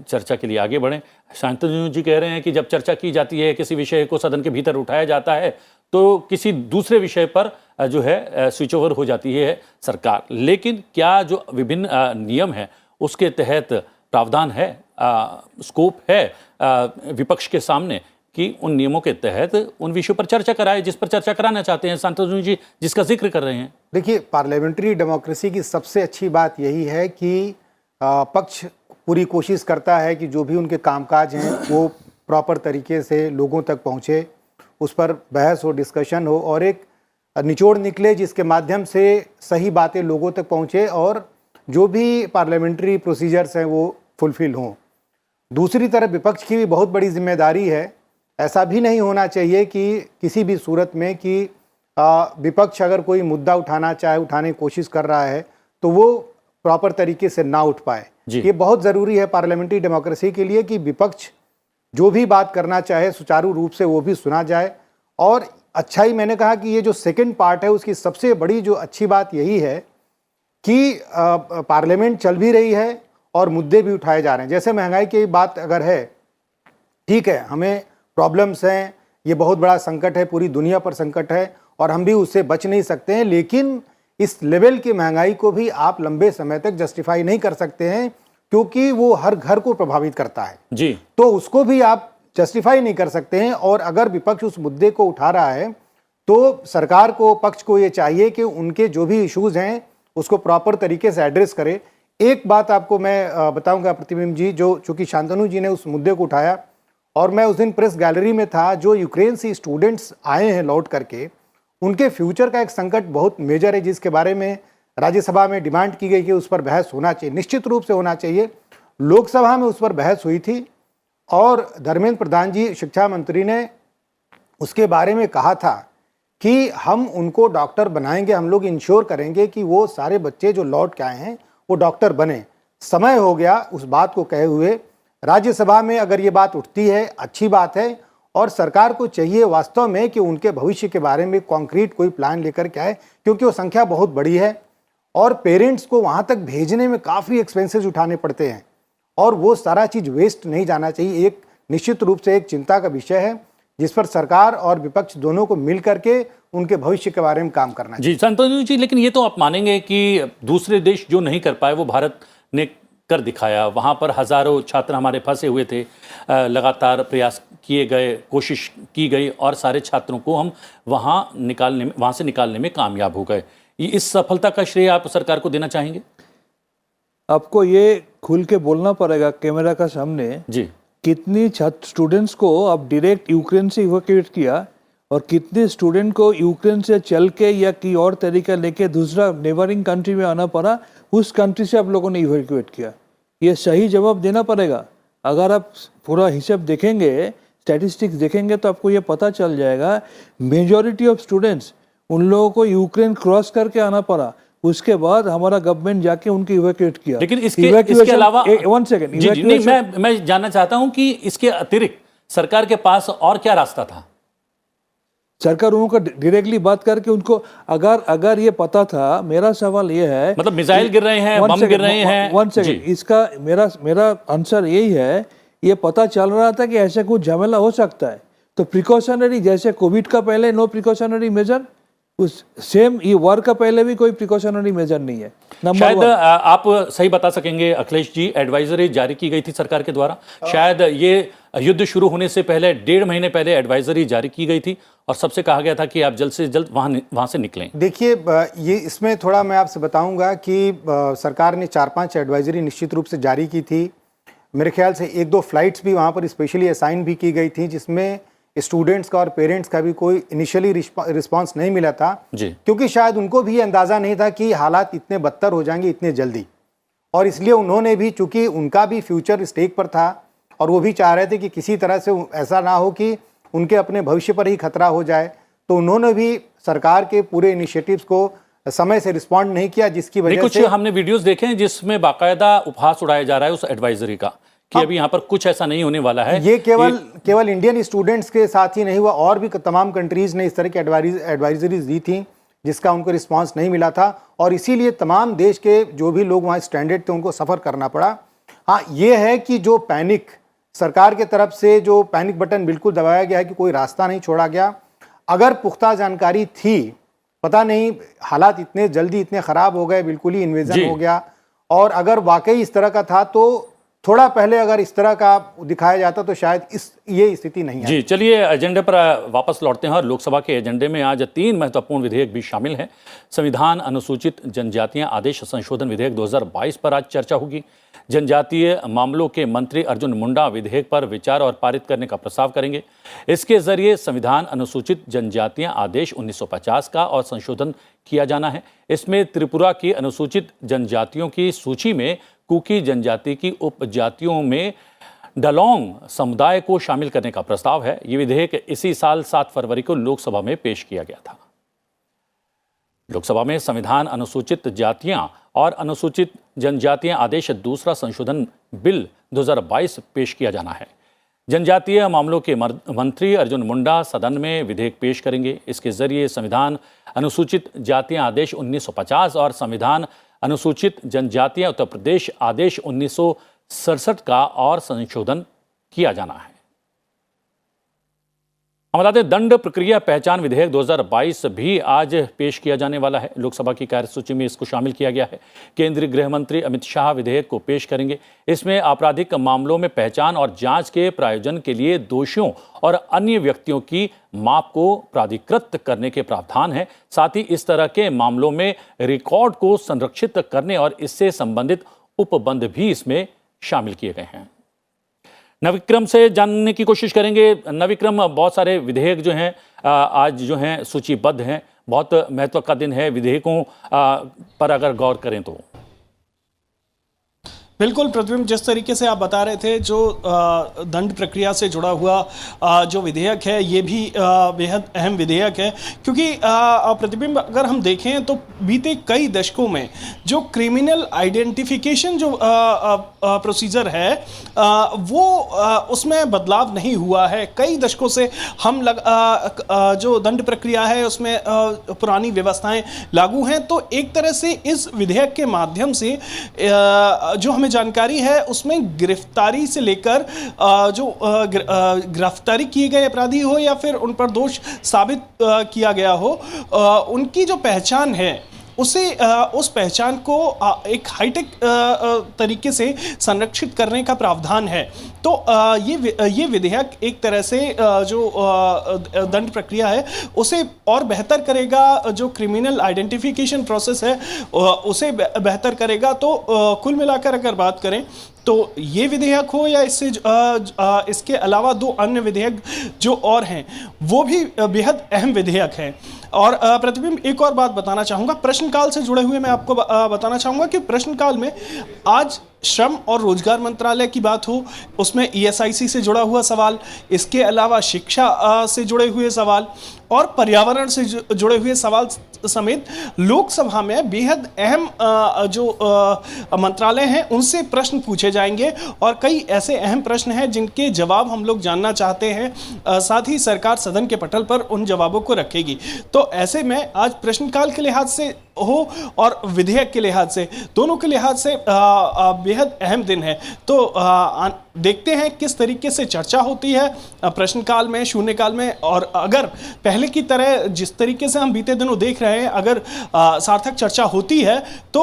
चर्चा के लिए आगे बढ़ें। शांतनु जी कह रहे हैं कि जब चर्चा की जाती है, किसी विषय को सदन के भीतर उठाया जाता है, तो किसी दूसरे विषय पर जो है स्विच ओवर हो जाती है सरकार। लेकिन क्या जो विभिन्न नियम है उसके तहत प्रावधान है, स्कोप है विपक्ष के सामने कि उन नियमों के तहत उन विषयों पर चर्चा कराए जिस पर चर्चा कराना चाहते हैं, शांतनु जी जिसका जिक्र कर रहे हैं? देखिए, पार्लियामेंट्री डेमोक्रेसी की सबसे अच्छी बात यही है कि पक्ष पूरी कोशिश करता है कि जो भी उनके कामकाज हैं वो प्रॉपर तरीके से लोगों तक पहुँचे, उस पर बहस हो, डिस्कशन हो और एक निचोड़ निकले जिसके माध्यम से सही बातें लोगों तक पहुँचे और जो भी पार्लियामेंट्री प्रोसीजर्स हैं वो फुलफिल हों। दूसरी तरफ विपक्ष की भी बहुत बड़ी जिम्मेदारी है। ऐसा भी नहीं होना चाहिए कि किसी भी सूरत में कि विपक्ष अगर कोई मुद्दा उठाने की कोशिश कर रहा है तो वो प्रॉपर तरीके से ना उठ पाए। ये बहुत ज़रूरी है पार्लियामेंट्री डेमोक्रेसी के लिए कि विपक्ष जो भी बात करना चाहे सुचारू रूप से वो भी सुना जाए। और अच्छा ही मैंने कहा कि ये जो सेकंड पार्ट है उसकी सबसे बड़ी जो अच्छी बात यही है कि पार्लियामेंट चल भी रही है और मुद्दे भी उठाए जा रहे हैं। जैसे महंगाई की बात अगर है, ठीक है, हमें प्रॉब्लम्स हैं, ये बहुत बड़ा संकट है, पूरी दुनिया पर संकट है और हम भी उससे बच नहीं सकते हैं, लेकिन इस लेवल की महंगाई को भी आप लंबे समय तक जस्टिफाई नहीं कर सकते हैं क्योंकि वो हर घर को प्रभावित करता है जी। तो उसको भी आप जस्टिफाई नहीं कर सकते हैं। और अगर विपक्ष उस मुद्दे को उठा रहा है तो सरकार को, पक्ष को ये चाहिए कि उनके जो भी इश्यूज हैं उसको प्रॉपर तरीके से एड्रेस करे। एक बात आपको मैं बताऊंगा प्रतिबिंब जी, जो चूंकि शांतनु जी ने उस मुद्दे को उठाया और मैं उस दिन प्रेस गैलरी में था, जो यूक्रेन से स्टूडेंट्स आए हैं लौट करके, उनके फ्यूचर का एक संकट बहुत मेजर है, जिसके बारे में राज्यसभा में डिमांड की गई कि उस पर बहस होना चाहिए, निश्चित रूप से होना चाहिए। लोकसभा में उस पर बहस हुई थी और धर्मेंद्र प्रधान जी शिक्षा मंत्री ने उसके बारे में कहा था कि हम उनको डॉक्टर बनाएंगे, हम लोग इंश्योर करेंगे कि वो सारे बच्चे जो लौट के आए हैं वो डॉक्टर बने। समय हो गया उस बात को कहे हुए। राज्यसभा में अगर ये बात उठती है अच्छी बात है, और सरकार को चाहिए वास्तव में कि उनके भविष्य के बारे में कॉन्क्रीट कोई प्लान लेकर के आए, क्योंकि वो संख्या बहुत बड़ी है और पेरेंट्स को वहाँ तक भेजने में काफ़ी एक्सपेंसेस उठाने पड़ते हैं, और वो सारा चीज़ वेस्ट नहीं जाना चाहिए। एक निश्चित रूप से एक चिंता का विषय है जिस पर सरकार और विपक्ष दोनों को मिल करके उनके भविष्य के बारे में काम करना चाहिए। जी संतोष जी, लेकिन ये तो आप मानेंगे कि दूसरे देश जो नहीं कर पाए वो भारत ने कर दिखाया। वहाँ पर हज़ारों छात्र हमारे फंसे हुए थे, लगातार प्रयास किए गए, कोशिश की गई और सारे छात्रों को हम वहाँ से निकालने में कामयाब हो गए। इस सफलता का श्रेय आप सरकार को देना चाहेंगे? आपको ये खुल के बोलना पड़ेगा कैमरा का सामने जी, कितनी स्टूडेंट्स को आप डायरेक्ट यूक्रेन से इवैक्यूएट किया और कितने स्टूडेंट को यूक्रेन से चल के या की और तरीका लेके दूसरा नेबरिंग कंट्री में आना पड़ा, उस कंट्री से आप लोगों ने इवैक्यूएट किया। ये सही जवाब देना पड़ेगा। अगर आप पूरा हिसाब देखेंगे, स्टैटिस्टिक्स देखेंगे, तो आपको ये पता चल जाएगा मेजॉरिटी ऑफ स्टूडेंट्स उन लोगों को यूक्रेन क्रॉस करके आना पड़ा, उसके बाद हमारा गवर्नमेंट जाके उनको इवैक्यूएट किया। लेकिन इसके अलावा वन सेकंड, जी, नहीं, मैं जानना चाहता हूं कि इसके अतिरिक्त सरकार के पास और क्या रास्ता था? सरकार उनको डायरेक्टली बात करके उनको अगर ये पता था, मेरा सवाल ये है, मतलब मिसाइल गिर रहे हैं, बम गिर रहे हैं। वन सेकंड, इसका मेरा आंसर यही है, ये पता चल रहा था कि ऐसा कुछ झमेला हो सकता है, तो प्रिकॉशनरी, जैसे कोविड का पहले नो प्रिकॉशनरी मेजर, उस सेम ये वार का पहले भी कोई प्रिकॉशनरी मेजर नहीं है। शायद आप सही बता सकेंगे अखिलेश जी, एडवाइजरी जारी की गई थी सरकार के द्वारा, शायद ये युद्ध शुरू होने से पहले 1.5 महीने पहले एडवाइजरी जारी की गई थी और सबसे कहा गया था कि आप जल्द से जल्द वहां से निकलें। देखिए, ये इसमें थोड़ा मैं आपसे बताऊंगा कि सरकार ने 4-5 एडवाइजरी निश्चित रूप से जारी की थी। मेरे ख्याल से 1-2 फ्लाइट्स भी वहाँ पर स्पेशली असाइन भी की गई थी, जिसमें स्टूडेंट्स का और पेरेंट्स का भी कोई इनिशियली रिस्पांस नहीं मिला था जी, क्योंकि शायद उनको भी अंदाज़ा नहीं था कि हालात इतने बदतर हो जाएंगे इतने जल्दी, और इसलिए उन्होंने भी, चूंकि उनका भी फ्यूचर स्टेक पर था और वो भी चाह रहे थे कि किसी तरह से ऐसा ना हो कि उनके अपने भविष्य पर ही खतरा हो जाए, तो उन्होंने भी सरकार के पूरे इनिशिएटिव्स को समय से रिस्पॉन्ड नहीं किया, जिसकी वजह से हमने वीडियोस देखे हैं जिसमें बाकायदा उपहास उड़ाया जा रहा है उस एडवाइजरी का कि अभी यहाँ पर कुछ ऐसा नहीं होने वाला है। ये केवल इंडियन स्टूडेंट्स के साथ ही नहीं हुआ, और भी तमाम कंट्रीज ने इस तरह की एडवाइजरीज दी थी जिसका उनको रिस्पांस नहीं मिला था, और इसीलिए तमाम देश के जो भी लोग वहाँ स्ट्रैंडेड थे उनको सफ़र करना पड़ा। हाँ, ये है कि जो पैनिक सरकार के तरफ से, जो पैनिक बटन बिल्कुल दबाया गया है कि कोई रास्ता नहीं छोड़ा गया। अगर पुख्ता जानकारी थी, पता नहीं हालात इतने जल्दी इतने ख़राब हो गए, बिल्कुल ही इन्वेजन हो गया, और अगर वाकई इस तरह का था तो थोड़ा पहले अगर इस तरह का दिखाया जाता तो शायद ये स्थिति नहीं है। जी, चलिए एजेंडे पर वापस लौटते हैं और लोकसभा के एजेंडे में आज 3 महत्वपूर्ण विधेयक भी शामिल हैं। संविधान अनुसूचित जनजातियां आदेश संशोधन विधेयक 2022 पर आज चर्चा होगी। जनजातीय मामलों के मंत्री अर्जुन मुंडा विधेयक पर विचार और पारित करने का प्रस्ताव करेंगे। इसके जरिए संविधान अनुसूचित जनजातियां आदेश 1950 का और संशोधन किया जाना है। इसमें त्रिपुरा की अनुसूचित जनजातियों की सूची में कुकी जनजाति की उपजातियों में डलोंग समुदाय को शामिल करने का प्रस्ताव है। ये विधेयक इसी साल 7 फरवरी को लोकसभा में पेश किया गया था। लोकसभा में संविधान अनुसूचित जातियां और अनुसूचित जनजातियां आदेश दूसरा संशोधन बिल 2022 पेश किया जाना है। जनजातीय मामलों के मंत्री अर्जुन मुंडा सदन में विधेयक पेश करेंगे। इसके जरिए संविधान अनुसूचित जातियां आदेश 1950 और संविधान अनुसूचित जनजातियां उत्तर प्रदेश आदेश 1967 का और संशोधन किया जाना है। हम बताते हैं, दंड प्रक्रिया पहचान विधेयक 2022 भी आज पेश किया जाने वाला है। लोकसभा की कार्यसूची में इसको शामिल किया गया है। केंद्रीय गृह मंत्री अमित शाह विधेयक को पेश करेंगे। इसमें आपराधिक मामलों में पहचान और जांच के प्रायोजन के लिए दोषियों और अन्य व्यक्तियों की माप को प्राधिकृत करने के प्रावधान है। साथ ही इस तरह के मामलों में रिकॉर्ड को संरक्षित करने और इससे संबंधित उपबंध भी इसमें शामिल किए गए हैं। नविक्रम से जानने की कोशिश करेंगे। नविक्रम, बहुत सारे विधेयक जो हैं आज जो हैं सूचीबद्ध हैं, बहुत महत्व का दिन है विधेयकों पर अगर गौर करें तो। बिल्कुल प्रतिबिंब, जिस तरीके से आप बता रहे थे, जो दंड प्रक्रिया से जुड़ा हुआ जो विधेयक है ये भी बेहद अहम विधेयक है, क्योंकि प्रतिबिंब अगर हम देखें तो बीते कई दशकों में जो क्रिमिनल आइडेंटिफिकेशन जो प्रोसीजर है वो उसमें बदलाव नहीं हुआ है। कई दशकों से हम जो दंड प्रक्रिया है उसमें पुरानी व्यवस्थाएं लागू हैं। तो एक तरह से इस विधेयक के माध्यम से जो हमें जानकारी है उसमें गिरफ्तारी से लेकर जो गिरफ्तारी किए गए अपराधी हो या फिर उन पर दोष साबित किया गया हो, उनकी जो पहचान है उसे उस पहचान को एक हाईटेक तरीके से संरक्षित करने का प्रावधान है। तो ये विधेयक एक तरह से जो दंड प्रक्रिया है उसे और बेहतर करेगा, जो क्रिमिनल आइडेंटिफिकेशन प्रोसेस है उसे बेहतर करेगा। तो कुल मिलाकर अगर बात करें तो ये विधेयक हो या इसके अलावा दो अन्य विधेयक जो और हैं वो भी बेहद अहम विधेयक हैं। और प्रतिबिंब, एक और बात बताना चाहूँगा, प्रश्नकाल से जुड़े हुए मैं आपको बताना चाहूँगा कि प्रश्नकाल में आज श्रम और रोजगार मंत्रालय की बात हो, उसमें ESIC से जुड़ा हुआ सवाल, इसके अलावा शिक्षा से जुड़े हुए सवाल और पर्यावरण से जुड़े हुए सवाल समेत लोकसभा में बेहद अहम जो मंत्रालय हैं उनसे प्रश्न पूछे जाएंगे और कई ऐसे अहम प्रश्न हैं जिनके जवाब हम लोग जानना चाहते हैं। साथ ही सरकार सदन के पटल पर उन जवाबों को रखेगी। तो ऐसे में आज प्रश्नकाल के लिहाज से हो और विधेयक के लिहाज से, दोनों के लिहाज से बेहद अहम दिन है। तो देखते हैं किस तरीके से चर्चा होती है प्रश्नकाल में, शून्यकाल में, और अगर पहले की तरह जिस तरीके से हम बीते दिनों देख रहे हैं अगर सार्थक चर्चा होती है तो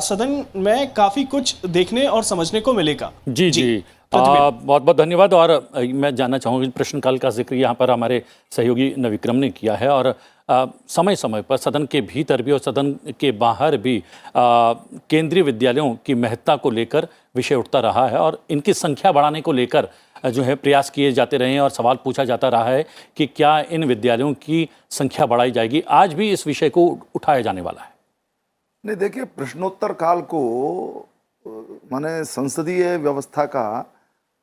सदन में काफी कुछ देखने और समझने को मिलेगा। जी। बहुत बहुत धन्यवाद। और मैं जानना चाहूँगा, प्रश्नकाल का जिक्र यहाँ पर हमारे सहयोगी नविक्रम ने किया है और समय समय पर सदन के भीतर भी और सदन के बाहर भी केंद्रीय विद्यालयों की महत्ता को लेकर विषय उठता रहा है और इनकी संख्या बढ़ाने को लेकर जो है प्रयास किए जाते रहे हैं और सवाल पूछा जाता रहा है कि क्या इन विद्यालयों की संख्या बढ़ाई जाएगी। आज भी इस विषय को उठाया जाने वाला है। नहीं, देखिए, प्रश्नोत्तर काल को माने संसदीय व्यवस्था का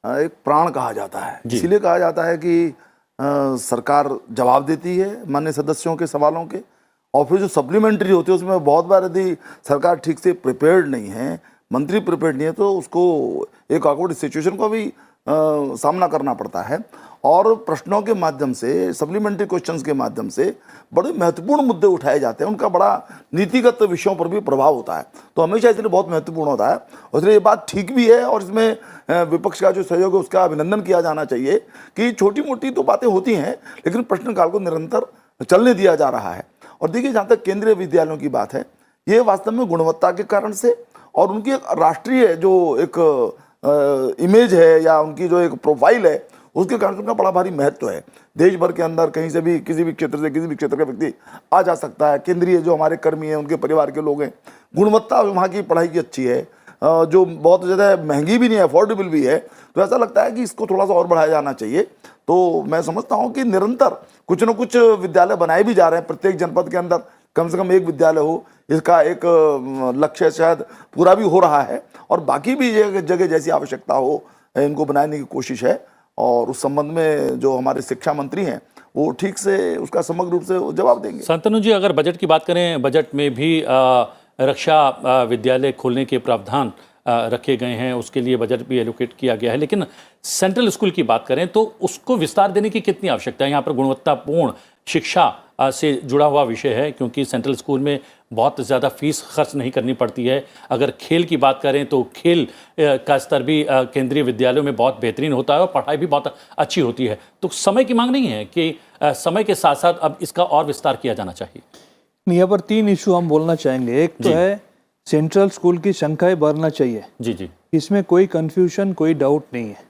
एक प्राण कहा जाता है। इसीलिए कहा जाता है कि सरकार जवाब देती है माननीय सदस्यों के सवालों के, और फिर जो सप्लीमेंट्री होती है उसमें बहुत बार यदि सरकार ठीक से प्रिपेयर्ड नहीं है, मंत्री प्रिपेयर्ड नहीं है, तो उसको एक ऑकवर्ड सिचुएशन का भी सामना करना पड़ता है। और प्रश्नों के माध्यम से, सप्लीमेंट्री क्वेश्चंस के माध्यम से बड़े महत्वपूर्ण मुद्दे उठाए जाते हैं, उनका बड़ा नीतिगत विषयों पर भी प्रभाव होता है। तो हमेशा इसलिए बहुत महत्वपूर्ण होता है और इसलिए ये बात ठीक भी है और इसमें विपक्ष का जो सहयोग है उसका अभिनंदन किया जाना चाहिए कि छोटी मोटी तो बातें होती हैं लेकिन प्रश्नकाल को निरंतर चलने दिया जा रहा है। और देखिए, जहाँ तक केंद्रीय विद्यालयों की बात है, ये वास्तव में गुणवत्ता के कारण से और उनकी एक राष्ट्रीय जो एक इमेज है या उनकी जो एक प्रोफाइल है उसके कारण उनका बड़ा भारी महत्व है। देश भर के अंदर कहीं से भी किसी भी क्षेत्र से किसी भी क्षेत्र का व्यक्ति आ जा सकता है। केंद्रीय जो हमारे कर्मी हैं, उनके परिवार के लोग हैं, गुणवत्ता वहाँ की पढ़ाई की अच्छी है, जो बहुत ज़्यादा महंगी भी नहीं है, अफोर्डेबल भी है। तो ऐसा लगता है कि इसको थोड़ा सा और बढ़ाया जाना चाहिए। तो मैं समझता हूँ कि निरंतर कुछ न कुछ विद्यालय बनाए भी जा रहे हैं। प्रत्येक जनपद के अंदर कम से कम एक विद्यालय हो, इसका एक लक्ष्य शायद पूरा भी हो रहा है और बाकी भी जगह जैसी आवश्यकता हो इनको बनाने की कोशिश है। और उस संबंध में जो हमारे शिक्षा मंत्री हैं वो ठीक से उसका समग्र रूप से जवाब देंगे। शांतनु जी, अगर बजट की बात करें, बजट में भी रक्षा विद्यालय खोलने के प्रावधान रखे गए हैं, उसके लिए बजट भी एलोकेट किया गया है। लेकिन सेंट्रल स्कूल की बात करें तो उसको विस्तार देने की कितनी आवश्यकता है? यहाँ पर गुणवत्तापूर्ण शिक्षा से जुड़ा हुआ विषय है क्योंकि सेंट्रल स्कूल में बहुत ज़्यादा फीस खर्च नहीं करनी पड़ती है। अगर खेल की बात करें तो खेल का स्तर भी केंद्रीय विद्यालयों में बहुत बेहतरीन होता है और पढ़ाई भी बहुत अच्छी होती है। तो समय की मांग नहीं है कि समय के साथ साथ अब इसका और विस्तार किया जाना चाहिए? यहाँ पर 3 इशू हम बोलना चाहेंगे। एक तो है सेंट्रल स्कूल की संख्याएं बढ़ना चाहिए। जी, इसमें कोई कंफ्यूजन, कोई डाउट नहीं है।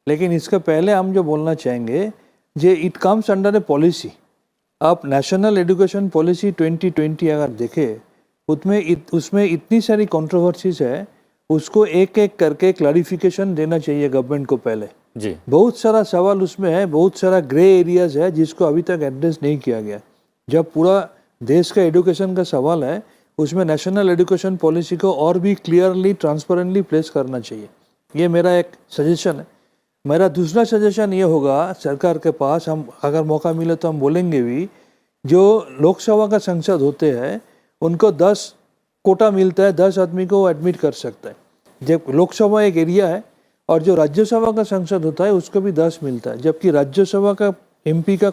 लेकिन इसके पहले हम जो बोलना चाहेंगे, जे it comes under a policy. आप नेशनल एजुकेशन पॉलिसी 2020 अगर देखें उसमें इतनी सारी कंट्रोवर्सीज है उसको एक एक करके क्लैरिफिकेशन देना चाहिए गवर्नमेंट को पहले। जी बहुत सारा सवाल उसमें है, बहुत सारा ग्रे एरियाज है जिसको अभी तक एड्रेस नहीं किया गया। जब पूरा देश का एजुकेशन का सवाल है, उसमें नेशनल एजुकेशन पॉलिसी को और भी क्लियरली ट्रांसपेरेंटली प्लेस करना चाहिए। ये मेरा एक सजेशन है। मेरा दूसरा सजेशन ये होगा सरकार के पास, हम अगर मौका मिले तो हम बोलेंगे भी, जो लोकसभा का सांसद होते हैं उनको 10 कोटा मिलता है, 10 आदमी को एडमिट कर सकता है। जब लोकसभा एक एरिया है और जो राज्यसभा का सांसद होता है उसको भी 10 मिलता है, जबकि राज्यसभा का एमपी का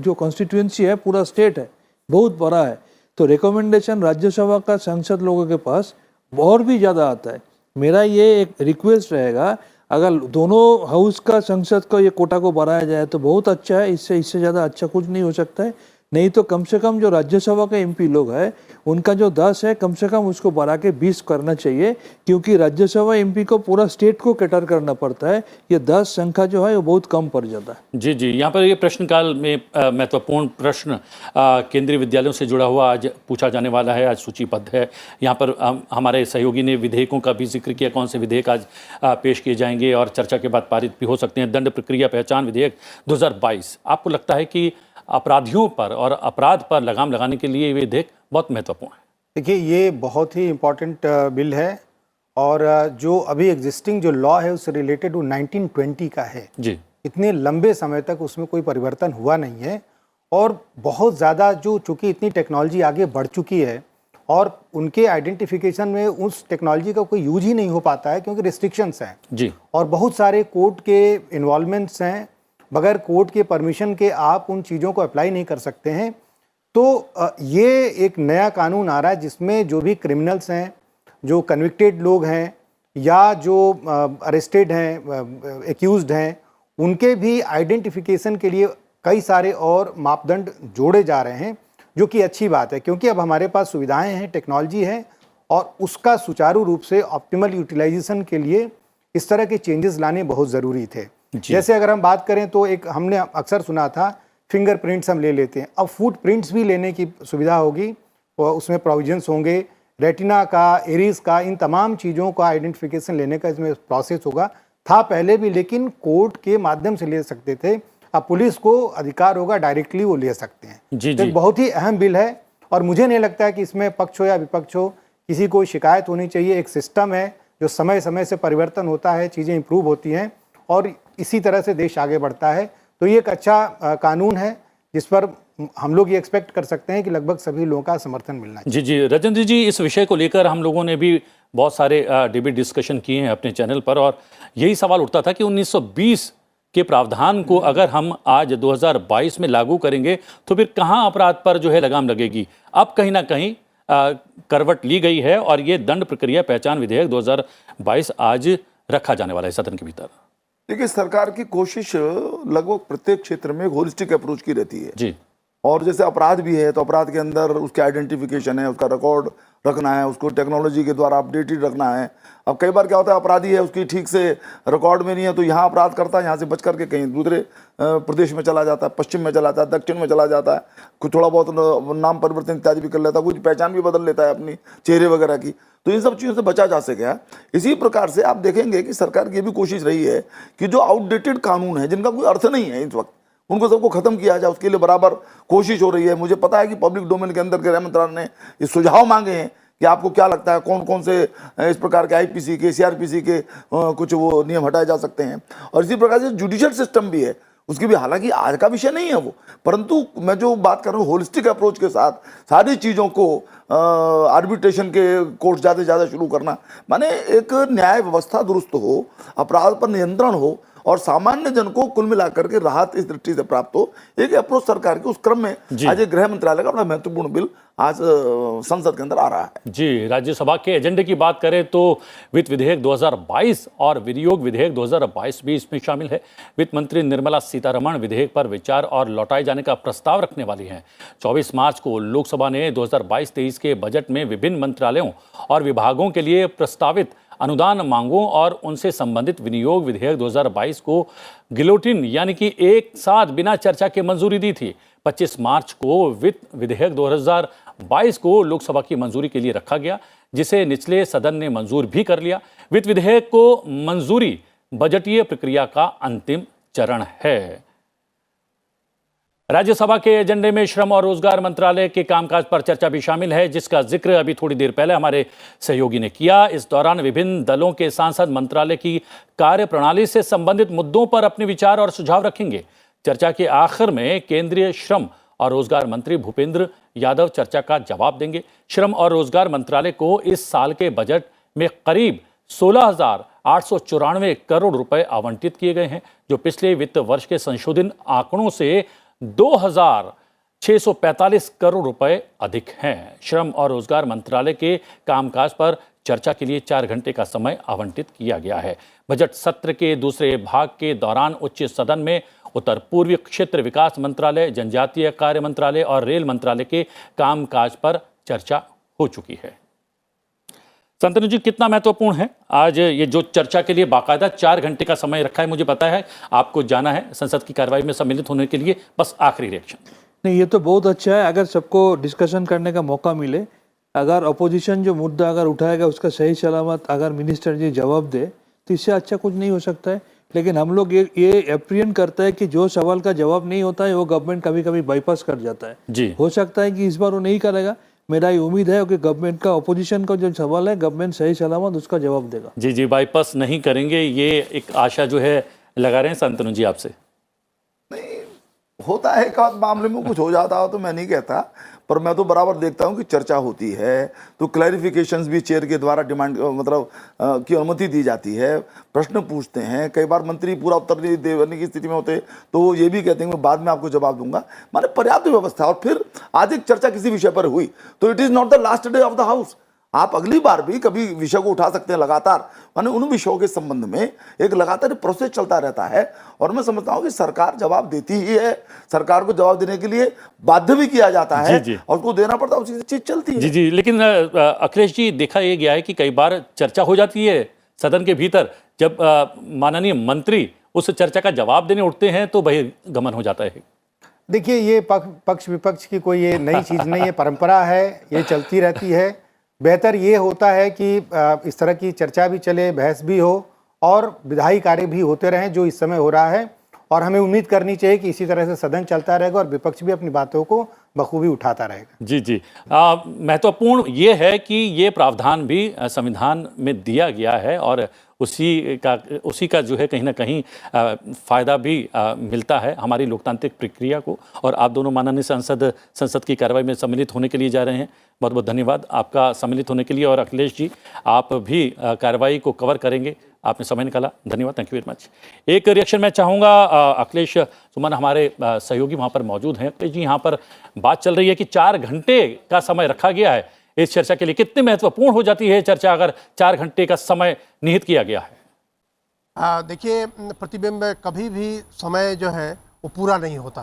जो कॉन्स्टिट्यूएंसी है पूरा स्टेट है, बहुत बड़ा है। तो रिकमेंडेशन राज्यसभा का सांसद लोगों के पास और भी ज़्यादा आता है। मेरा ये एक रिक्वेस्ट रहेगा, अगर दोनों हाउस का संसद को ये कोटा को बढ़ाया जाए तो बहुत अच्छा है। इससे ज़्यादा अच्छा कुछ नहीं हो सकता है। नहीं तो कम से कम जो राज्यसभा के एमपी लोग हैं उनका जो 10 है कम से कम उसको बढ़ा के 20 करना चाहिए, क्योंकि राज्यसभा एमपी को पूरा स्टेट को कैटर करना पड़ता है। ये 10 संख्या जो है वो बहुत कम पड़ जाता है। जी जी, यहाँ पर ये प्रश्नकाल में महत्वपूर्ण प्रश्न केंद्रीय विद्यालयों से जुड़ा हुआ आज पूछा जाने वाला है, आज सूचीबद्ध है। यहाँ पर हमारे सहयोगी ने विधेयकों का भी जिक्र किया, कौन से विधेयक आज पेश किए जाएंगे और चर्चा के बाद पारित भी हो सकते हैं। दंड प्रक्रिया पहचान विधेयक 2022, आपको लगता है कि अपराधियों पर और अपराध पर लगाम लगाने के लिए ये विधेयक बहुत महत्वपूर्ण है? देखिए, ये बहुत ही इम्पोर्टेंट बिल है और जो अभी एग्जिस्टिंग जो लॉ है उससे रिलेटेड वो 1920 का है जी। इतने लंबे समय तक उसमें कोई परिवर्तन हुआ नहीं है और बहुत ज़्यादा जो चूँकि इतनी टेक्नोलॉजी आगे बढ़ चुकी है और उनके आइडेंटिफिकेशन में उस टेक्नोलॉजी का कोई यूज ही नहीं हो पाता है क्योंकि रिस्ट्रिक्शंस हैं जी। और बहुत सारे कोर्ट के इन्वॉल्वमेंट्स हैं। बगैर कोर्ट के परमिशन के आप उन चीज़ों को अप्लाई नहीं कर सकते हैं। तो ये एक नया कानून आ रहा है जिसमें जो भी क्रिमिनल्स हैं, जो कन्विक्टेड लोग हैं या जो अरेस्टेड हैं, एक्यूज्ड हैं, उनके भी आइडेंटिफिकेशन के लिए कई सारे और मापदंड जोड़े जा रहे हैं, जो कि अच्छी बात है क्योंकि अब हमारे पास सुविधाएं हैं, टेक्नोलॉजी है और उसका सुचारू रूप से ऑप्टिमल यूटिलाइजेशन के लिए इस तरह के चेंजेस लाने बहुत ज़रूरी थे। जैसे अगर हम बात करें तो एक हमने अक्सर सुना था फिंगरप्रिंट्स हम ले लेते हैं, अब फुटप्रिंट्स भी लेने की सुविधा होगी और उसमें प्रोविजंस होंगे, रेटिना का, एरिस का, इन तमाम चीज़ों का आइडेंटिफिकेशन लेने का इसमें प्रोसेस होगा। था पहले भी लेकिन कोर्ट के माध्यम से ले सकते थे, अब पुलिस को अधिकार होगा डायरेक्टली वो ले सकते हैं। जी तो जी। बहुत ही अहम बिल है और मुझे नहीं लगता है कि इसमें पक्ष हो या विपक्ष हो किसी को शिकायत होनी चाहिए। एक सिस्टम है जो समय समय से परिवर्तन होता है, चीज़ें इंप्रूव होती हैं और इसी तरह से देश आगे बढ़ता है। तो ये एक अच्छा कानून है जिस पर हम लोग ये एक्सपेक्ट कर सकते हैं कि लगभग सभी लोगों का समर्थन मिलना चाहिए। जी जी, राजेंद्र जी, इस विषय को लेकर हम लोगों ने भी बहुत सारे डिबेट डिस्कशन किए हैं अपने चैनल पर और यही सवाल उठता था कि 1920 के प्रावधान को अगर हम आज 2022 में लागू करेंगे तो फिर कहाँ अपराध पर जो है लगाम लगेगी। अब कहीं ना कहीं करवट ली गई है और ये दंड प्रक्रिया पहचान विधेयक 2022 आज रखा जाने वाला है सदन के भीतर। देखिए, सरकार की कोशिश लगभग प्रत्येक क्षेत्र में होलिस्टिक अप्रोच की रहती है जी। और जैसे अपराध भी है तो अपराध के अंदर उसके आइडेंटिफिकेशन है, उसका रिकॉर्ड रखना है, उसको टेक्नोलॉजी के द्वारा अपडेटेड रखना है। अब कई बार क्या होता है, अपराधी है उसकी ठीक से रिकॉर्ड में नहीं है तो यहाँ अपराध करता है, यहाँ से बच करके कहीं दूसरे प्रदेश में चला जाता है, पश्चिम में चला जाता है, दक्षिण में चला जाता है, कुछ थोड़ा बहुत नाम परिवर्तन इत्यादि भी कर लेता है, कुछ पहचान भी बदल लेता है अपनी चेहरे वगैरह की। तो इन सब चीज़ों से बचा जा सके। इसी प्रकार से आप देखेंगे कि सरकार की भी कोशिश रही है कि जो आउटडेटेड कानून है जिनका कोई अर्थ नहीं है इस वक्त, उनको सबको खत्म किया जाए, उसके लिए बराबर कोशिश हो रही है। मुझे पता है कि पब्लिक डोमेन के अंदर गृह मंत्रालय ने ये सुझाव मांगे हैं कि आपको क्या लगता है कौन कौन से इस प्रकार के आईपीसी के, सीआरपीसी के कुछ वो नियम हटाए जा सकते हैं। और इसी प्रकार से जुडिशियल सिस्टम भी है, उसकी भी, हालांकि आज का विषय नहीं है वो, परंतु मैं जो बात कर रहा हूँ होलिस्टिक अप्रोच के साथ सारी चीज़ों को आर्बिट्रेशन के कोर्ट ज़्यादा से ज़्यादा शुरू करना, माने एक न्याय व्यवस्था दुरुस्त हो, अपराध पर नियंत्रण हो और सामान्य जन को कुल मिलाकर के राहत इस दृष्टि से प्राप्त हो, एक अप्रोच सरकार की। उस क्रम में आज गृह मंत्रालय का बड़ा महत्वपूर्ण बिल आज संसद के अंदर आ रहा है। जी, राज्यसभा के एजेंडे की बात करें तो वित्त विधेयक 2022 और विनियोग विधेयक 2022 भी इसमें शामिल है। वित्त मंत्री निर्मला सीतारमण विधेयक पर विचार और लौटाए जाने का प्रस्ताव रखने वाली हैं। 24 मार्च को लोकसभा ने 2022-23 के बजट में विभिन्न मंत्रालयों और विभागों के लिए प्रस्तावित अनुदान मांगों और उनसे संबंधित विनियोग विधेयक 2022 को गिलोटिन यानी कि एक साथ बिना चर्चा के मंजूरी दी थी। 25 मार्च को वित्त विधेयक 22 को लोकसभा की मंजूरी के लिए रखा गया, जिसे निचले सदन ने मंजूर भी कर लिया। वित्त विधेयक को मंजूरी बजटीय प्रक्रिया का अंतिम चरण है। राज्यसभा के एजेंडे में श्रम और रोजगार मंत्रालय के कामकाज पर चर्चा भी शामिल है, जिसका जिक्र अभी थोड़ी देर पहले हमारे सहयोगी ने किया। इस दौरान विभिन्न दलों के सांसद मंत्रालय की कार्यप्रणाली से संबंधित मुद्दों पर अपने विचार और सुझाव रखेंगे। चर्चा के आखिर में केंद्रीय श्रम और रोजगार मंत्री भूपेंद्र यादव चर्चा का जवाब देंगे। श्रम और रोजगार मंत्रालय को इस साल के बजट में करीब 16,894 करोड़ रुपए आवंटित किए गए हैं, जो पिछले वित्त वर्ष के संशोधित आंकड़ों से 2,645 करोड़ रुपए अधिक हैं। श्रम और रोजगार मंत्रालय के कामकाज पर चर्चा के लिए 4 घंटे का समय आवंटित किया गया है। बजट सत्र के दूसरे भाग के दौरान उच्च सदन में उत्तर पूर्वी क्षेत्र विकास मंत्रालय, जनजातीय कार्य मंत्रालय और रेल मंत्रालय के कामकाज पर चर्चा हो चुकी है। संतनु जी, कितना महत्वपूर्ण है आज ये जो चर्चा के लिए बाकायदा 4 घंटे का समय रखा है? मुझे पता है आपको जाना है संसद की कार्रवाई में सम्मिलित होने के लिए, बस आखिरी रिएक्शन। नहीं, ये तो बहुत अच्छा है अगर सबको डिस्कशन करने का मौका मिले। अगर अपोजिशन जो मुद्दा अगर उठाएगा उसका सही सलामत अगर मिनिस्टर जी जवाब दे तो इससे अच्छा कुछ नहीं हो सकता है। लेकिन हम लोग ये अप्रियन करता है कि जो सवाल का जवाब नहीं होता है वो गवर्नमेंट कभी कभी बाईपास कर जाता है जी। हो सकता है कि इस बार वो नहीं करेगा। मेरा ये उम्मीद है कि गवर्नमेंट का अपोजिशन का जो सवाल है गवर्नमेंट सही सलामत उसका जवाब देगा। जी जी, बाईपास नहीं करेंगे, ये एक आशा जो है लगा रहे हैं संतनु जी आपसे। नहीं होता है, एक आध मामले में कुछ हो जाता हो तो मैं नहीं कहता, पर मैं तो बराबर देखता हूं कि चर्चा होती है तो क्लैरिफिकेशंस भी चेयर के द्वारा डिमांड मतलब की अनुमति दी जाती है। प्रश्न पूछते हैं, कई बार मंत्री पूरा उत्तर देने की स्थिति में होते तो वो ये भी कहते हैं मैं बाद में आपको जवाब दूंगा। माने पर्याप्त व्यवस्था। और फिर आज एक चर्चा किसी विषय पर हुई तो it is not the last day of the house. आप अगली बार भी कभी विषय को उठा सकते हैं लगातार, माने उन विषयों के संबंध में एक लगातार प्रोसेस चलता रहता है। और मैं समझता हूं कि सरकार जवाब देती ही है, सरकार को जवाब देने के लिए बाध्य भी किया जाता है और उसको देना पड़ता है, उसी चीज चलती है। जी जी, लेकिन अखिलेश जी, देखा ये गया है कि कई बार चर्चा हो जाती है सदन के भीतर, जब माननीय मंत्री उस चर्चा का जवाब देने उठते हैं तो बहिर्गमन हो जाता है। देखिए, ये पक्ष विपक्ष की कोई ये नई चीज़ नहीं है, परंपरा है, ये चलती रहती है। बेहतर ये होता है कि इस तरह की चर्चा भी चले, बहस भी हो और विधायी कार्य भी होते रहें जो इस समय हो रहा है। और हमें उम्मीद करनी चाहिए कि इसी तरह से सदन चलता रहेगा और विपक्ष भी अपनी बातों को बखूबी उठाता रहेगा। जी जी, महत्वपूर्ण ये है कि ये प्रावधान भी संविधान में दिया गया है और उसी का जो है कहीं ना कहीं फ़ायदा भी मिलता है हमारी लोकतांत्रिक प्रक्रिया को। और आप दोनों माननीय संसद की कार्रवाई में सम्मिलित होने के लिए जा रहे हैं, बहुत बहुत धन्यवाद आपका सम्मिलित होने के लिए। और अखिलेश जी, आप भी कार्रवाई को कवर करेंगे, आपने समय निकाला, धन्यवाद, थैंक यू वेरी मच। एक रिएक्शन मैं चाहूँगा, अखिलेश सुमन हमारे सहयोगी वहाँ पर मौजूद हैं। अखिलेश जी, यहाँ पर बात चल रही है कि 4 घंटे का समय रखा गया है इस चर्चा के लिए। कितनी महत्वपूर्ण हो जाती है चर्चा अगर 4 घंटे का समय निहित किया गया है? देखिए, प्रतिबिंब कभी भी समय जो है वो पूरा नहीं होता,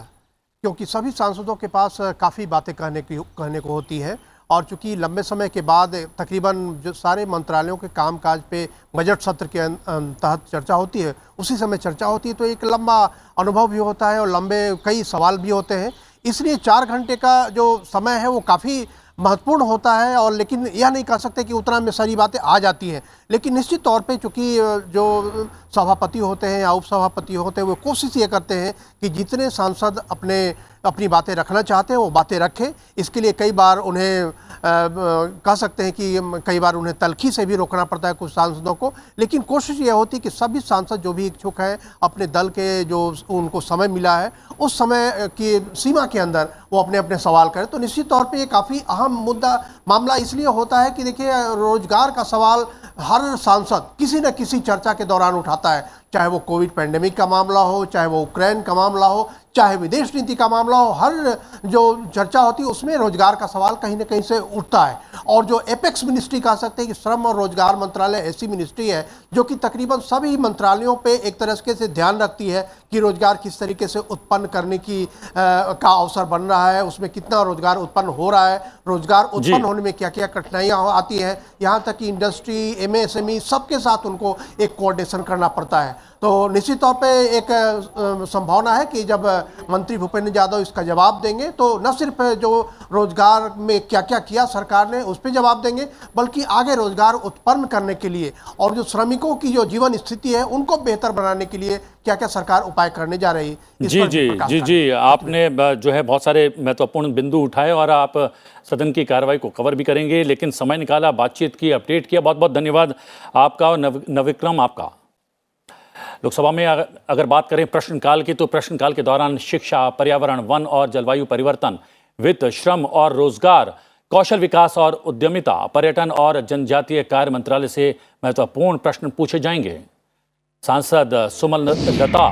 क्योंकि सभी सांसदों के पास काफ़ी बातें कहने को होती है। और चूंकि लंबे समय के बाद तकरीबन जो सारे मंत्रालयों के कामकाज पे बजट सत्र के तहत चर्चा होती है, उसी समय चर्चा होती है, तो एक लंबा अनुभव भी होता है और लंबे कई सवाल भी होते हैं। इसलिए 4 घंटे का जो समय है वो काफ़ी महत्वपूर्ण होता है। और लेकिन यह नहीं कह सकते कि उतना में सारी बातें आ जाती हैं, लेकिन निश्चित तौर पे चूँकि जो सभापति होते हैं या उपसभापति होते हैं वो कोशिश ये करते हैं कि जितने सांसद अपनी बातें रखना चाहते हैं वो बातें रखें। इसके लिए कई बार उन्हें कह सकते हैं कि कई बार उन्हें तल्खी से भी रोकना पड़ता है कुछ सांसदों को, लेकिन कोशिश ये होती है कि सभी सांसद जो भी इच्छुक हैं अपने दल के जो उनको समय मिला है उस समय की सीमा के अंदर वो अपने अपने सवाल करें। तो निश्चित तौर पे ये काफ़ी अहम मामला इसलिए होता है कि देखिए, रोजगार का सवाल हर सांसद किसी न किसी चर्चा के दौरान उठाता है, चाहे वो कोविड पैंडेमिक का मामला हो, चाहे वो यूक्रेन का मामला हो, चाहे विदेश नीति का मामला हो। हर जो चर्चा होती है उसमें रोजगार का सवाल कहीं ना कहीं से उठता है। और जो एपेक्स मिनिस्ट्री कह सकते हैं कि श्रम और रोजगार मंत्रालय ऐसी मिनिस्ट्री है जो कि तकरीबन सभी मंत्रालयों पे एक तरह से ध्यान रखती है कि रोजगार किस तरीके से उत्पन्न करने की का अवसर बन रहा है, उसमें कितना रोजगार उत्पन्न हो रहा है, रोजगार उत्पन्न होने में क्या क्या कठिनाइयाँ आती हैं, यहाँ तक कि इंडस्ट्री, MSME सबके साथ उनको एक कोऑर्डिनेशन करना पड़ता है। तो निश्चित तौर पे एक संभावना है कि जब मंत्री भूपेंद्र यादव इसका जवाब देंगे, तो न सिर्फ जो रोजगार में क्या क्या किया सरकार ने उस पर जवाब देंगे, बल्कि आगे रोजगार उत्पन्न करने के लिए और जो श्रमिकों की जो जीवन स्थिति है उनको बेहतर बनाने के लिए क्या क्या सरकार उपाय करने जा रही है। जी, आपने जो है बहुत सारे महत्वपूर्ण बिंदु उठाए और आप सदन की कार्रवाई को कवर भी करेंगे, लेकिन समय निकाला, बातचीत की, अपडेट किया, बहुत बहुत धन्यवाद आपका और नवविक्रम आपका। लोकसभा में अगर बात करें प्रश्नकाल की, तो प्रश्नकाल के दौरान शिक्षा, पर्यावरण, वन और जलवायु परिवर्तन, वित्त, श्रम और रोजगार, कौशल विकास और उद्यमिता, पर्यटन और जनजातीय कार्य मंत्रालय से महत्वपूर्ण प्रश्न पूछे जाएंगे। सांसद सुमन दत्ता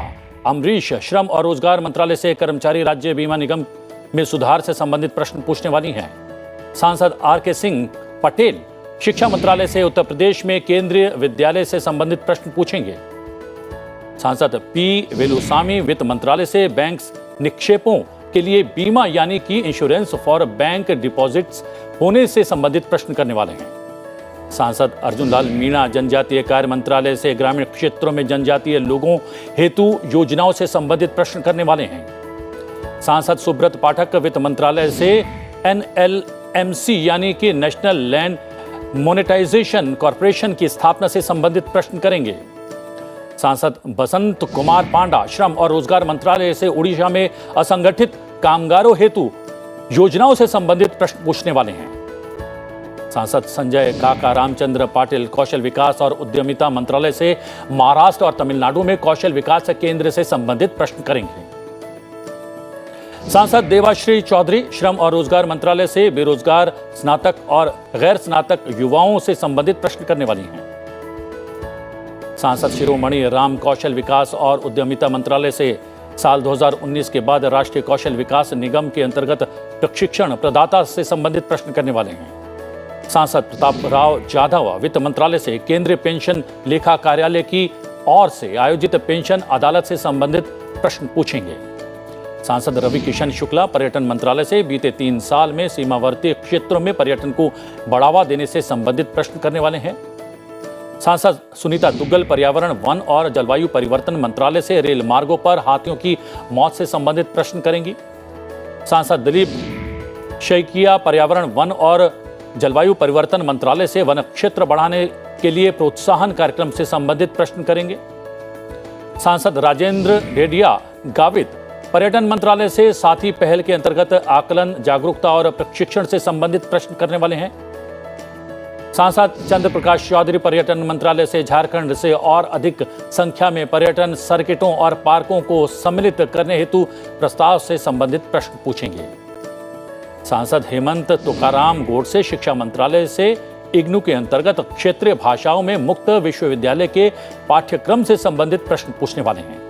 अमरीश श्रम और रोजगार मंत्रालय से कर्मचारी राज्य बीमा निगम में सुधार से संबंधित प्रश्न पूछने वाली हैं। सांसद आर.के. सिंह पटेल शिक्षा मंत्रालय से उत्तर प्रदेश में केंद्रीय विद्यालय से संबंधित प्रश्न पूछेंगे। सांसद पी. वेलुस्वामी वित्त मंत्रालय से बैंक निक्षेपों के लिए बीमा यानी कि इंश्योरेंस फॉर बैंक डिपॉजिट्स होने से संबंधित प्रश्न करने वाले हैं। सांसद अर्जुन लाल मीणा जनजातीय कार्य मंत्रालय से ग्रामीण क्षेत्रों में जनजातीय लोगों हेतु योजनाओं से संबंधित प्रश्न करने वाले हैं। सांसद सुब्रत पाठक वित्त मंत्रालय से NLMC यानी कि नेशनल लैंड मोनेटाइजेशन कॉर्पोरेशन की स्थापना से संबंधित प्रश्न करेंगे। सांसद बसंत कुमार पांडा श्रम और रोजगार मंत्रालय से उड़ीसा में असंगठित कामगारों हेतु योजनाओं से संबंधित प्रश्न पूछने वाले हैं। सांसद संजय काका रामचंद्र पाटिल कौशल विकास और उद्यमिता मंत्रालय से महाराष्ट्र और तमिलनाडु में कौशल विकास केंद्र से संबंधित प्रश्न करेंगे। सांसद देवाश्री चौधरी श्रम और रोजगार मंत्रालय से बेरोजगार स्नातक और गैर स्नातक युवाओं से संबंधित प्रश्न करने वाली हैं। सांसद शिरोमणि राम कौशल विकास और उद्यमिता मंत्रालय से साल 2019 के बाद राष्ट्रीय कौशल विकास निगम के अंतर्गत प्रशिक्षण प्रदाता से संबंधित प्रश्न करने वाले हैं। सांसद प्रताप राव जाधव वित्त मंत्रालय से केंद्रीय पेंशन लेखा कार्यालय की ओर से आयोजित पेंशन अदालत से संबंधित प्रश्न पूछेंगे। सांसद रवि किशन शुक्ला पर्यटन मंत्रालय से बीते 3 साल में सीमावर्ती क्षेत्रों में पर्यटन को बढ़ावा देने से संबंधित प्रश्न करने वाले हैं। सांसद सुनीता दुग्गल पर्यावरण वन और जलवायु परिवर्तन मंत्रालय से रेल मार्गों पर हाथियों की मौत से संबंधित प्रश्न करेंगी। सांसद दिलीप शैकिया पर्यावरण वन और जलवायु परिवर्तन मंत्रालय से वन क्षेत्र बढ़ाने के लिए प्रोत्साहन कार्यक्रम से संबंधित प्रश्न करेंगे। सांसद राजेंद्र डेडिया गावित पर्यटन मंत्रालय से साथी पहल के अंतर्गत आकलन जागरूकता और प्रशिक्षण से संबंधित प्रश्न करने वाले हैं। सांसद चंद्र प्रकाश चौधरी पर्यटन मंत्रालय से झारखंड से और अधिक संख्या में पर्यटन सर्किटों और पार्कों को सम्मिलित करने हेतु प्रस्ताव से संबंधित प्रश्न पूछेंगे। सांसद हेमंत तुकाराम गोडसे शिक्षा मंत्रालय से इग्नू के अंतर्गत क्षेत्रीय भाषाओं में मुक्त विश्वविद्यालय के पाठ्यक्रम से संबंधित प्रश्न पूछने वाले हैं।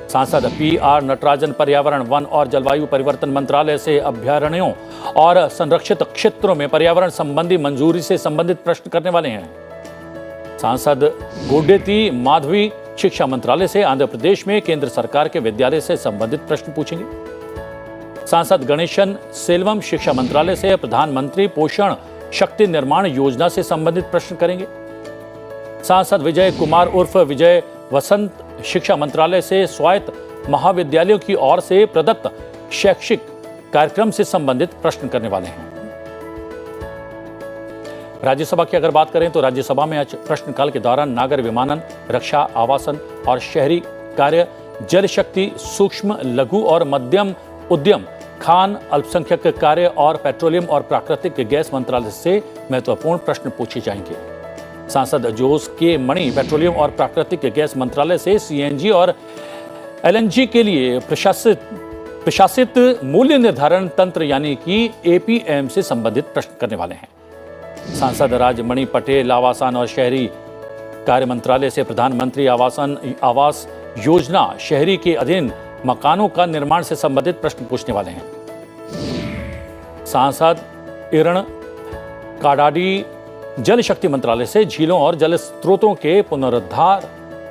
सांसद PR नटराजन पर्यावरण वन और जलवायु परिवर्तन मंत्रालय से अभयारण्यों और संरक्षित क्षेत्रों में पर्यावरण संबंधी मंजूरी से संबंधित प्रश्न करने वाले हैं। सांसद गोडेती माधवी शिक्षा मंत्रालय से आंध्र प्रदेश में केंद्र सरकार के विद्यालय से संबंधित प्रश्न पूछेंगे। सांसद गणेशन सेल्वम शिक्षा मंत्रालय से प्रधानमंत्री पोषण शक्ति निर्माण योजना से संबंधित प्रश्न करेंगे। सांसद विजय कुमार उर्फ विजय वसंत शिक्षा मंत्रालय से स्वायत्त महाविद्यालयों की ओर से प्रदत्त शैक्षिक कार्यक्रम से संबंधित प्रश्न करने वाले हैं। राज्यसभा की अगर बात करें तो राज्यसभा में आज प्रश्नकाल के दौरान नागर विमानन, रक्षा, आवासन और शहरी कार्य, जल शक्ति, सूक्ष्म लघु और मध्यम उद्यम, खान, अल्पसंख्यक कार्य और पेट्रोलियम और प्राकृतिक गैस मंत्रालय से महत्वपूर्ण प्रश्न पूछे जाएंगे। सांसद जोस के मणि पेट्रोलियम और प्राकृतिक गैस मंत्रालय से CNG और LNG के लिए प्रशासित मूल्य निर्धारण तंत्र यानी कि APM से संबंधित प्रश्न करने वाले हैं। सांसद राजमणि पटेल आवासन और शहरी कार्य मंत्रालय से प्रधानमंत्री आवास योजना शहरी के अधीन मकानों का निर्माण से संबंधित प्रश्न पूछने वाले हैं। सांसद इरण काडाडी जल शक्ति मंत्रालय से झीलों और जल स्रोतों के पुनरुद्धार,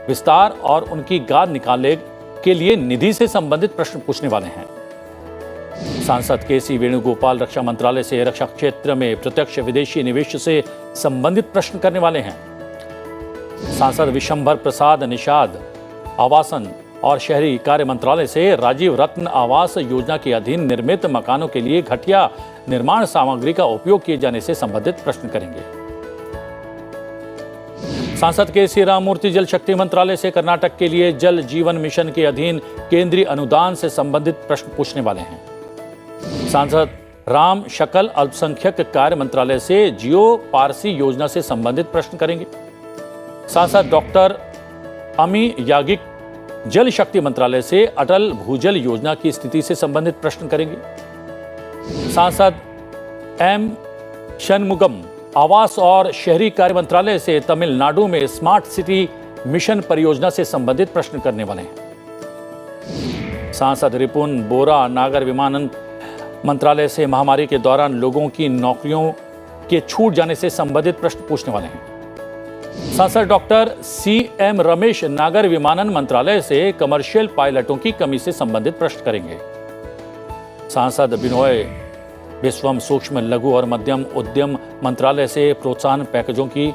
विस्तार और उनकी गाद निकालने के लिए निधि से संबंधित प्रश्न पूछने वाले हैं। सांसद KC वेणुगोपाल रक्षा मंत्रालय से रक्षा क्षेत्र में प्रत्यक्ष विदेशी निवेश से संबंधित प्रश्न करने वाले हैं। सांसद विशंभर प्रसाद निषाद आवासन और शहरी कार्य मंत्रालय से राजीव रत्न आवास योजना के अधीन निर्मित मकानों के लिए घटिया निर्माण सामग्री का उपयोग किए जाने से संबंधित प्रश्न करेंगे। सांसद के राममूर्ति जल शक्ति मंत्रालय से कर्नाटक के लिए जल जीवन मिशन के अधीन केंद्रीय अनुदान से संबंधित प्रश्न पूछने वाले हैं। सांसद राम शकल अल्पसंख्यक कार्य मंत्रालय से जियो पारसी योजना से संबंधित प्रश्न करेंगे। सांसद डॉक्टर अमी यागिक जल शक्ति मंत्रालय से अटल भूजल योजना की स्थिति से संबंधित प्रश्न करेंगे। सांसद एम शनमुगम आवास और शहरी कार्य मंत्रालय से तमिलनाडु में स्मार्ट सिटी मिशन परियोजना से संबंधित प्रश्न करने वाले हैं। सांसद रिपुन बोरा नागर विमानन मंत्रालय से महामारी के दौरान लोगों की नौकरियों के छूट जाने से संबंधित प्रश्न पूछने वाले हैं। सांसद डॉक्टर CM रमेश नागर विमानन मंत्रालय से कमर्शियल पायलटों की कमी से संबंधित प्रश्न करेंगे। सांसद बिनोय विश्वम सूक्ष्म लघु और मध्यम उद्यम मंत्रालय से प्रोत्साहन पैकेजों की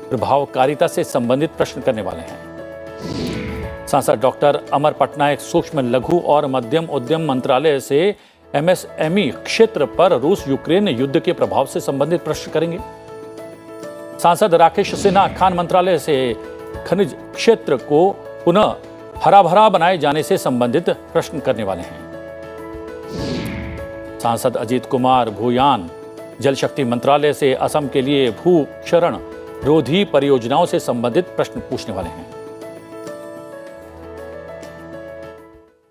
प्रभावकारिता से संबंधित प्रश्न करने वाले हैं। सांसद डॉक्टर अमर पटनायक सूक्ष्म लघु और मध्यम उद्यम मंत्रालय से MSME क्षेत्र पर रूस यूक्रेन युद्ध के प्रभाव से संबंधित प्रश्न करेंगे। सांसद राकेश सिन्हा खान मंत्रालय से खनिज क्षेत्र को पुनः हरा भरा बनाए जाने से संबंधित प्रश्न करने वाले हैं। सांसद अजीत कुमार भूयान जल शक्ति मंत्रालय से असम के लिए भू क्षरण रोधी परियोजनाओं से संबंधित प्रश्न पूछने वाले हैं।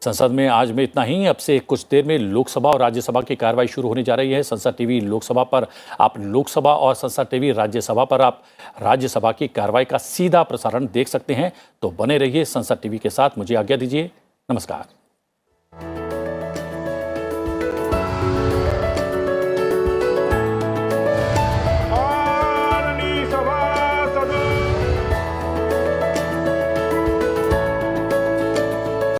संसद में आज में इतना ही। अब से कुछ देर में लोकसभा और राज्यसभा की कार्रवाई शुरू होने जा रही है। संसद टीवी लोकसभा पर आप लोकसभा और संसद टीवी राज्यसभा पर आप राज्यसभा की कार्रवाई का सीधा प्रसारण देख सकते हैं। तो बने रहिए संसद टीवी के साथ। मुझे आज्ञा दीजिए। नमस्कार।